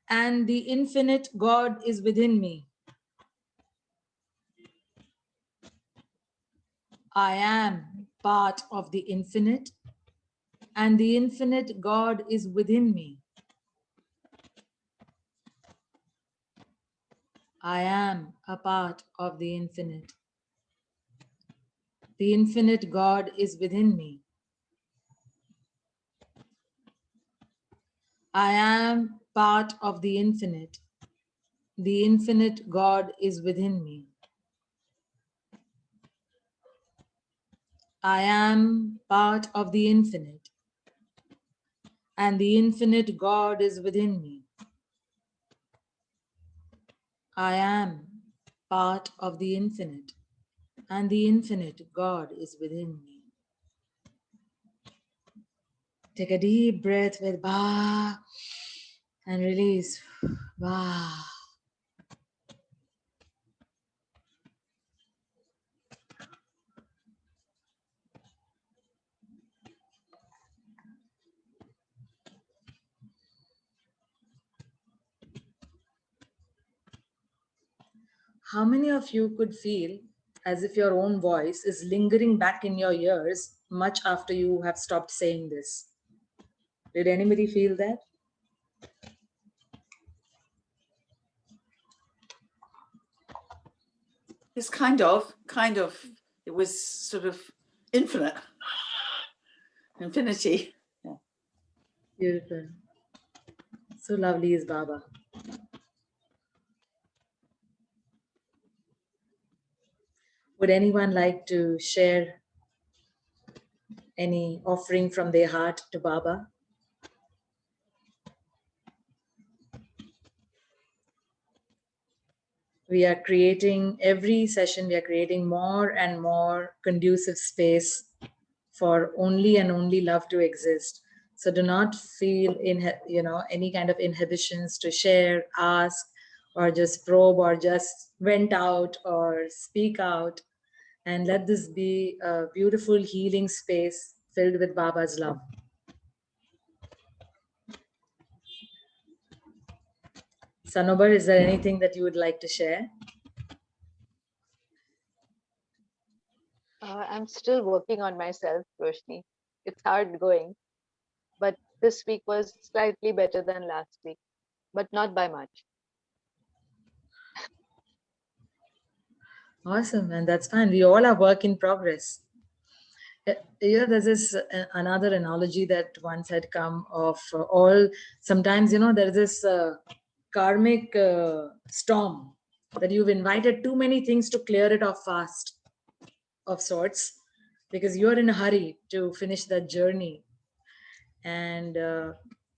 [SPEAKER 2] and the infinite God is within me. I am part of the infinite, and the infinite God is within me. I am a part of the infinite. The infinite God is within me. I am part of the infinite. The infinite God is within me. I am part of the infinite, and the infinite God is within me. I am part of the infinite, and the infinite God is within me. Take a deep breath with Ba and release Ba. How many of you could feel as if your own voice is lingering back in your ears much after you have stopped saying this? Did anybody feel that?
[SPEAKER 5] It's kind of, it was sort of infinite, infinity. Yeah.
[SPEAKER 2] Beautiful. So lovely is Baba. Would anyone like to share any offering from their heart to Baba? We are creating, every session, we are creating more and more conducive space for only and only love to exist. So do not feel any kind of inhibitions to share, ask, or just probe, or just vent out or speak out. And let this be a beautiful healing space filled with Baba's love. Sanobar, is there anything that you would like to share?
[SPEAKER 1] I'm still working on myself, Roshni. It's hard going, but this week was slightly better than last week, but not by much.
[SPEAKER 2] Awesome, and that's fine. We all are work in progress. There's this another analogy that once had come of sometimes, there's this karmic storm that you've invited too many things to clear it off fast, of sorts, because you're in a hurry to finish that journey. And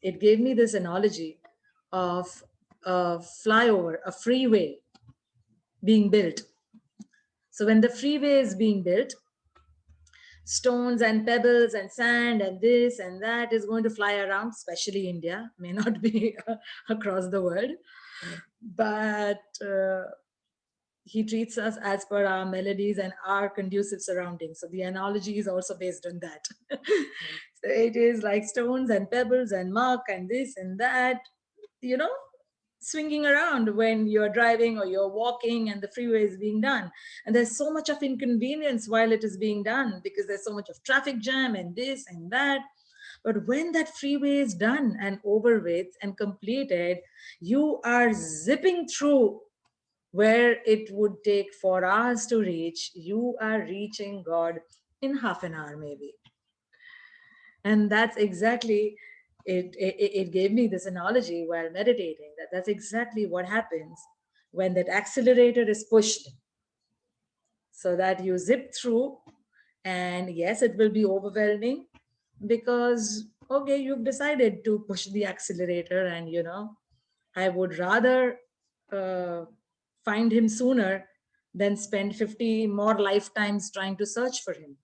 [SPEAKER 2] it gave me this analogy of a flyover, a freeway being built. So when the freeway is being built, stones and pebbles and sand and this and that is going to fly around, especially India, may not be across the world. But he treats us as per our melodies and our conducive surroundings. So the analogy is also based on that. So it is like stones and pebbles and muck and this and that, you know, swinging around when you're driving or you're walking and the freeway is being done. And there's so much of inconvenience while it is being done because there's so much of traffic jam and this and that. But when that freeway is done and over with and completed, you are zipping through where it would take 4 hours to reach. You are reaching God in half an hour, maybe. And that's exactly it gave me this analogy while meditating, that's exactly what happens when that accelerator is pushed, so that you zip through. And yes, it will be overwhelming because, okay, you've decided to push the accelerator, and you know, I would rather find him sooner than spend 50 more lifetimes trying to search for him.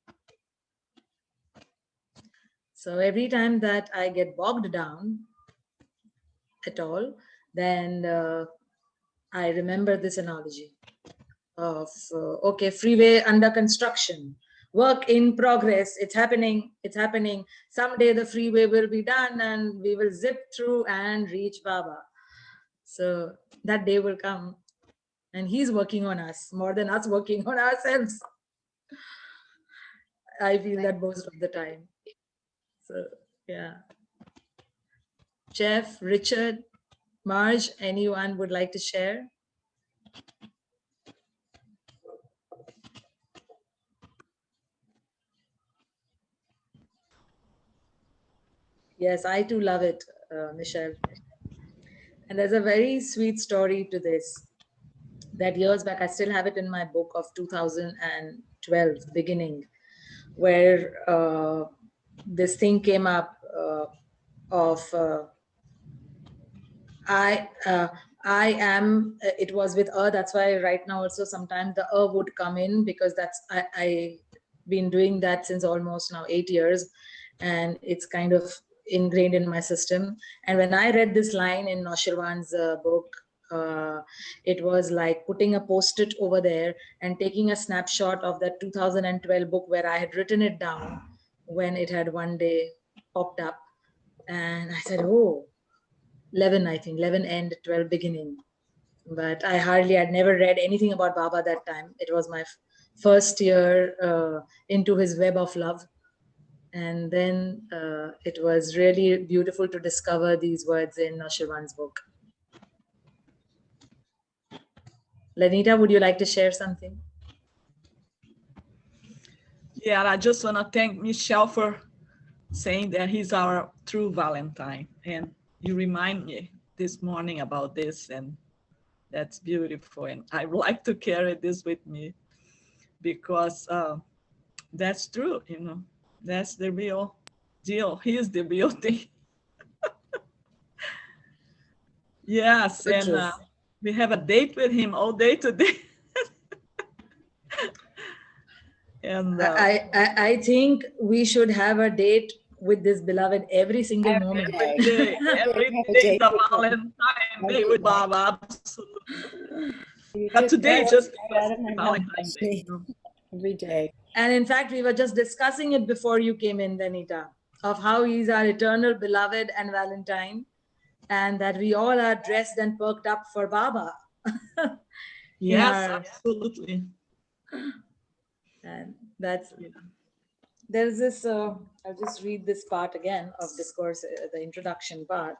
[SPEAKER 2] So every time that I get bogged down at all, then I remember this analogy of, okay, freeway under construction, work in progress, it's happening, it's happening. Someday the freeway will be done and we will zip through and reach Baba. So that day will come, and he's working on us more than us working on ourselves. I feel that most of the time. So yeah. Jeff, Richard, Marge, anyone would like to share? Yes, I too love it, Michelle. And there's a very sweet story to this. That years back, I still have it in my book of 2012, beginning, where this thing came up of I am, it was with that's why right now also sometimes the would come in, because that's, I been doing that since almost now 8 years, and it's kind of ingrained in my system. And when I read this line in Noshirwan's book, it was like putting a post-it over there and taking a snapshot of that 2012 book where I had written it down when it had one day popped up. And I said, oh, 11, I think, 11 end, 12 beginning. But I had never read anything about Baba that time. It was my first year into his web of love. And then it was really beautiful to discover these words in Noshirwan's book. Lenita, would you like to share something?
[SPEAKER 8] Yeah, I just want to thank Michelle for saying that he's our true Valentine. And you remind me this morning about this, and that's beautiful. And I would like to carry this with me because that's true, you know, that's the real deal. He is the real thing. Yes,
[SPEAKER 2] Good
[SPEAKER 8] and
[SPEAKER 2] truth.
[SPEAKER 8] we have a date with him all day today. And
[SPEAKER 2] I think we should have a date with this beloved every single moment.
[SPEAKER 8] every day is a Valentine Day with Baba, absolutely. But today just because it's Valentine's Day.
[SPEAKER 6] Every day.
[SPEAKER 2] And in fact, we were just discussing it before you came in, Lenita, of how he's our eternal beloved and Valentine, and that we all are dressed and perked up for Baba.
[SPEAKER 8] Yes, absolutely.
[SPEAKER 2] And that's, there's this, I'll just read this part again of Discourse, the introduction part.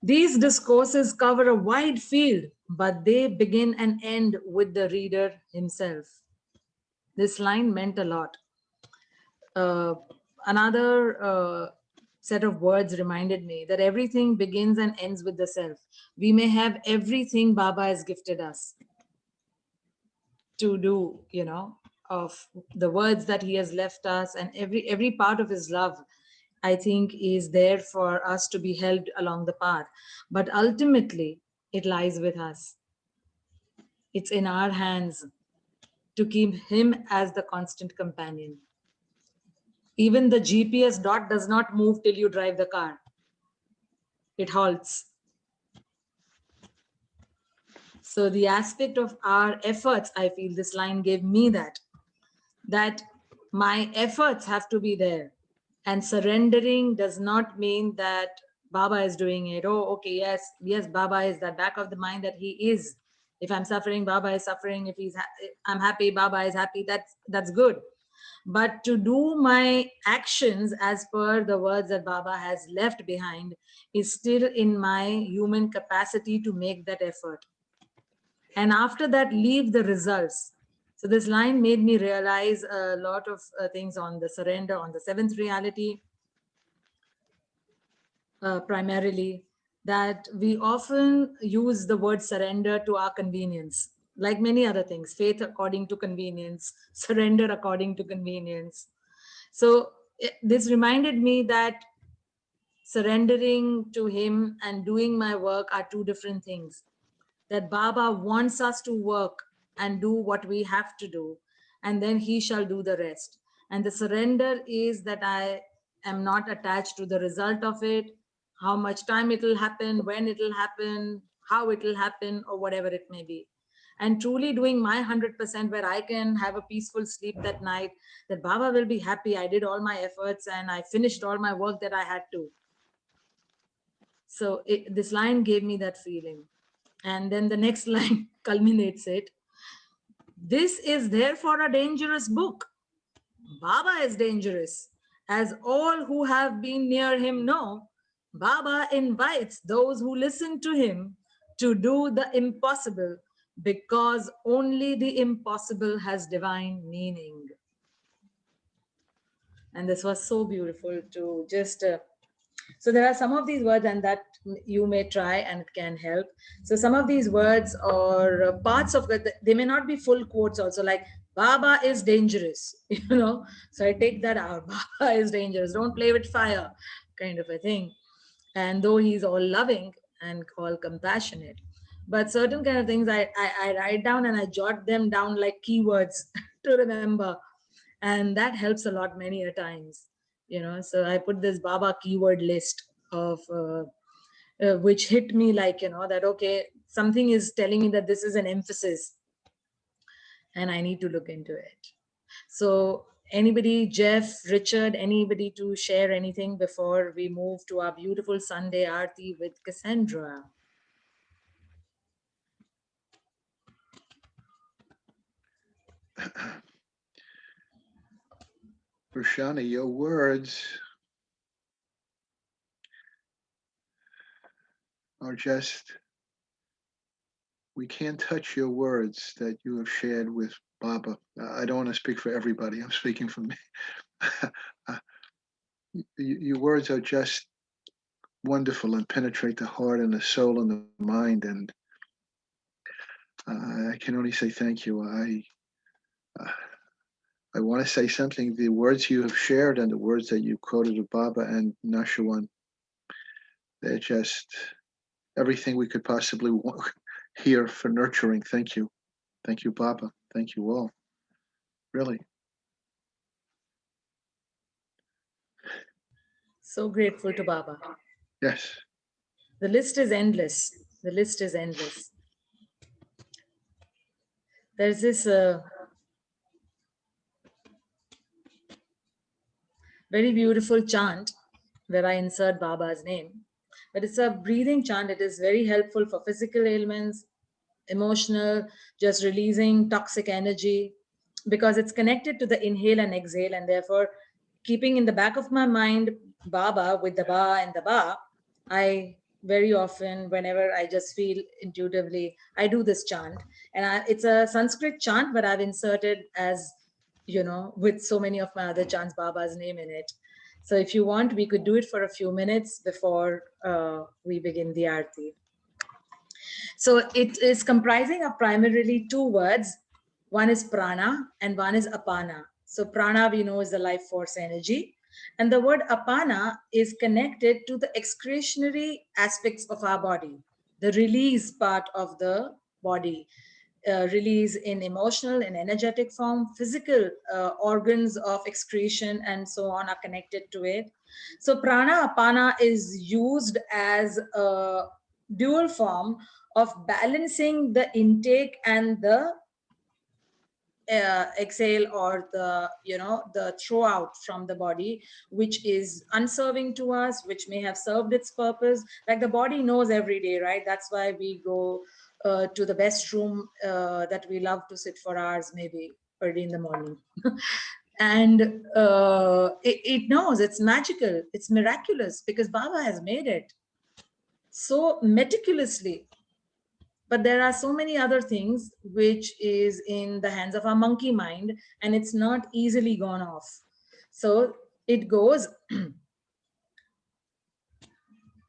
[SPEAKER 2] These discourses cover a wide field, but they begin and end with the reader himself. This line meant a lot. Another set of words reminded me that everything begins and ends with the self. We may have everything Baba has gifted us to do, you know, of the words that he has left us, and every part of his love, I think, is there for us to be held along the path. But ultimately, it lies with us. It's in our hands to keep him as the constant companion. Even the GPS dot does not move till you drive the car. It halts. So the aspect of our efforts, I feel this line gave me that my efforts have to be there. And surrendering does not mean that Baba is doing it. Oh, okay, yes, Baba is that back of the mind that he is. If I'm suffering, Baba is suffering. If I'm happy, Baba is happy. That's good. But to do my actions as per the words that Baba has left behind is still in my human capacity to make that effort. And after that, leave the results. So this line made me realize a lot of things on the surrender, on the seventh reality, primarily, that we often use the word surrender to our convenience, like many other things, faith according to convenience, surrender according to convenience. So this reminded me that surrendering to him and doing my work are two different things. That Baba wants us to work and do what we have to do, and then he shall do the rest. And the surrender is that I am not attached to the result of it, how much time it will happen, when it will happen, how it will happen, or whatever it may be. And truly doing my 100% where I can have a peaceful sleep that night, that Baba will be happy. I did all my efforts and I finished all my work that I had to. So this line gave me that feeling. And then the next line culminates it. This is therefore a dangerous book. Baba is dangerous. As all who have been near him know, Baba invites those who listen to him to do the impossible, because only the impossible has divine meaning. And this was so beautiful to just... So there are some of these words, and that you may try and it can help. So some of these words or parts of it, they may not be full quotes also, like Baba is dangerous, So I take that out. Baba is dangerous. Don't play with fire, kind of a thing. And though he's all loving and all compassionate, but certain kind of things I write down and I jot them down like keywords to remember. And that helps a lot many a times. So I put this Baba keyword list of which hit me like, that, okay, something is telling me that this is an emphasis and I need to look into it. So anybody, Jeff, Richard, anybody to share anything before we move to our beautiful Sunday Aarti with Cassandra?
[SPEAKER 3] Roshana, your words are just, we can't touch your words that you have shared with Baba. I don't want to speak for everybody. I'm speaking for me. Your words are just wonderful and penetrate the heart and the soul and the mind. And I can only say thank you. I want to say something. The words you have shared and the words that you quoted of Baba and Nashawan, they're just everything we could possibly hear for nurturing. Thank you. Thank you, Baba. Thank you all. Really.
[SPEAKER 2] So grateful to Baba.
[SPEAKER 3] Yes.
[SPEAKER 2] The list is endless. The list is endless. There's this very beautiful chant where I insert Baba's name. But it's a breathing chant. It is very helpful for physical ailments, emotional, just releasing toxic energy, because it's connected to the inhale and exhale. And therefore, keeping in the back of my mind Baba with the Ba and the Ba, I very often, whenever I just feel intuitively, I do this chant. And it's a Sanskrit chant, but I've inserted as, with so many of my other chants, Baba's name in it. So if you want, we could do it for a few minutes before we begin the Aarti. So it is comprising of primarily two words. One is prana and one is apana. So prana, we know, is the life force energy. And the word apana is connected to the excretionary aspects of our body, the release part of the body. release in emotional and energetic form. Physical organs of excretion and so on are connected to it. So prana apana is used as a dual form of balancing the intake and the exhale, or the the throw out from the body, which is unserving to us, which may have served its purpose. Like the body knows every day, right? That's why we go to the best room that we love to sit for hours, maybe early in the morning. And it knows it's magical, it's miraculous, because Baba has made it so meticulously. But there are so many other things which is in the hands of our monkey mind, and it's not easily gone off. So it goes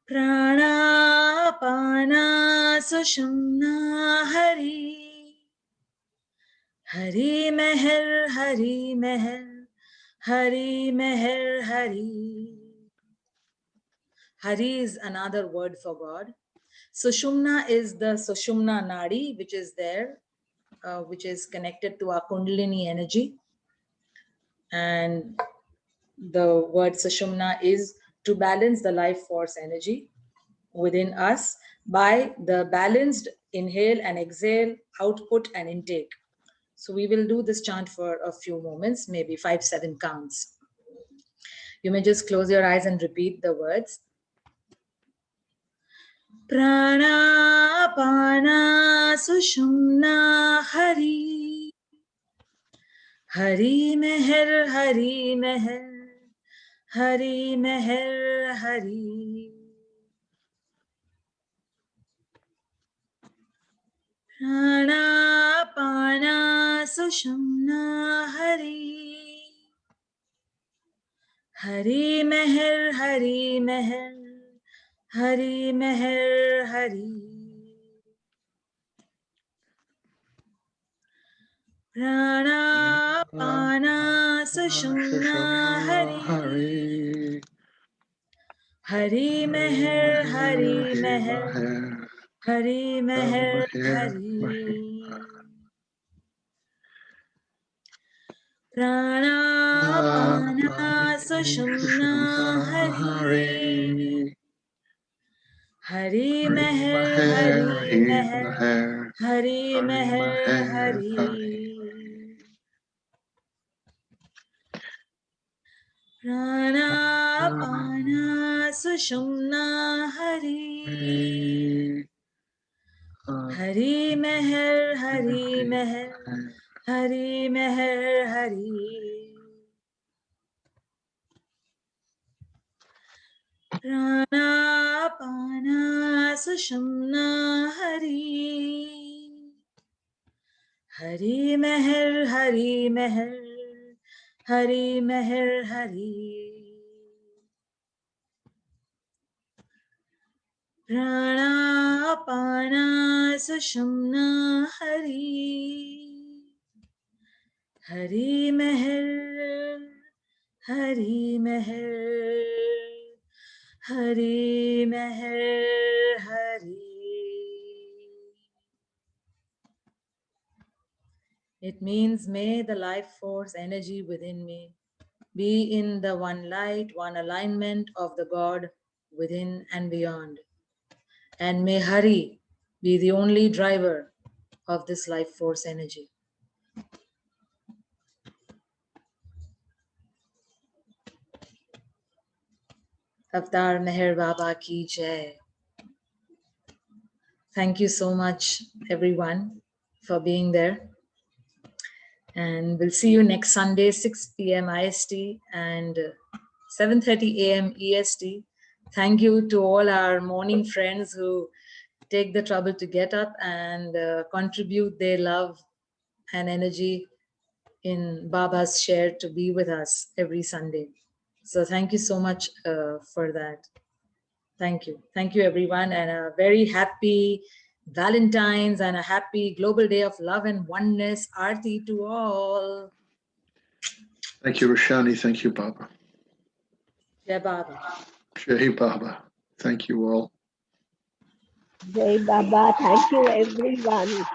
[SPEAKER 2] prana pana sushumna hari, hari meher, hari meher, hari meher, hari. Hari is another word for God. Sushumna is the Sushumna Nadi, which is there, which is connected to our Kundalini energy. And the word Sushumna is to balance the life force energy within us by the balanced inhale and exhale, output and intake. So we will do this chant for a few moments, maybe 5-7 counts. You may just close your eyes and repeat the words. Prana Pana Sushumna Hari, Hari Meher, Hari Meher, Hari Meher, Hari. Prana Pana Sushumna Hari, Hari Meher, Hari Meher, Hari Meher, Hari. Prana Pana Sushumna Hari, Hari Meher, Hari Meher, Hari Meher, Hari. Prana Pana Sushumna Hari, Hari Meher, Hari Meher, Hari Meher, Hari. Prana Pana Sushumna Hari, Hari Meher, Hari Meher, Hari Meher, Hari. Prana Pana Sushumna Hari, Hari Meher, Hari Meher, Hari Meher, Hari. Prana Pana Sushumna Hari, Hari Meher, Hari Meher, Hari Meher, Hari. It means may the life force energy within me be in the one light, one alignment of the God within and beyond. And may Hari be the only driver of this life force energy. Avtar Meher Baba Ki Jai. Thank you so much, everyone, for being there. And we'll see you next Sunday, 6 p.m. IST and 7:30 a.m. EST. Thank you to all our morning friends who take the trouble to get up and contribute their love and energy in Baba's share to be with us every Sunday. So thank you so much for that. Thank you. Thank you, everyone, and a very happy Valentine's and a happy Global Day of Love and Oneness. Aarti to all.
[SPEAKER 3] Thank you, Roshani. Thank you, Baba.
[SPEAKER 2] Jai Baba.
[SPEAKER 3] Jai Baba. Thank you all.
[SPEAKER 9] Jai Baba, thank you everyone.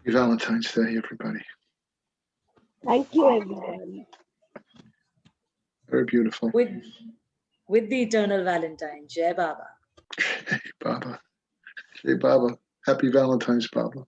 [SPEAKER 3] Happy Valentine's Day, everybody.
[SPEAKER 9] Thank you, everyone.
[SPEAKER 3] Very beautiful.
[SPEAKER 2] With the eternal Valentine. Jai Baba.
[SPEAKER 3] Hey, Baba. Hey, Baba. Happy Valentine's, Baba.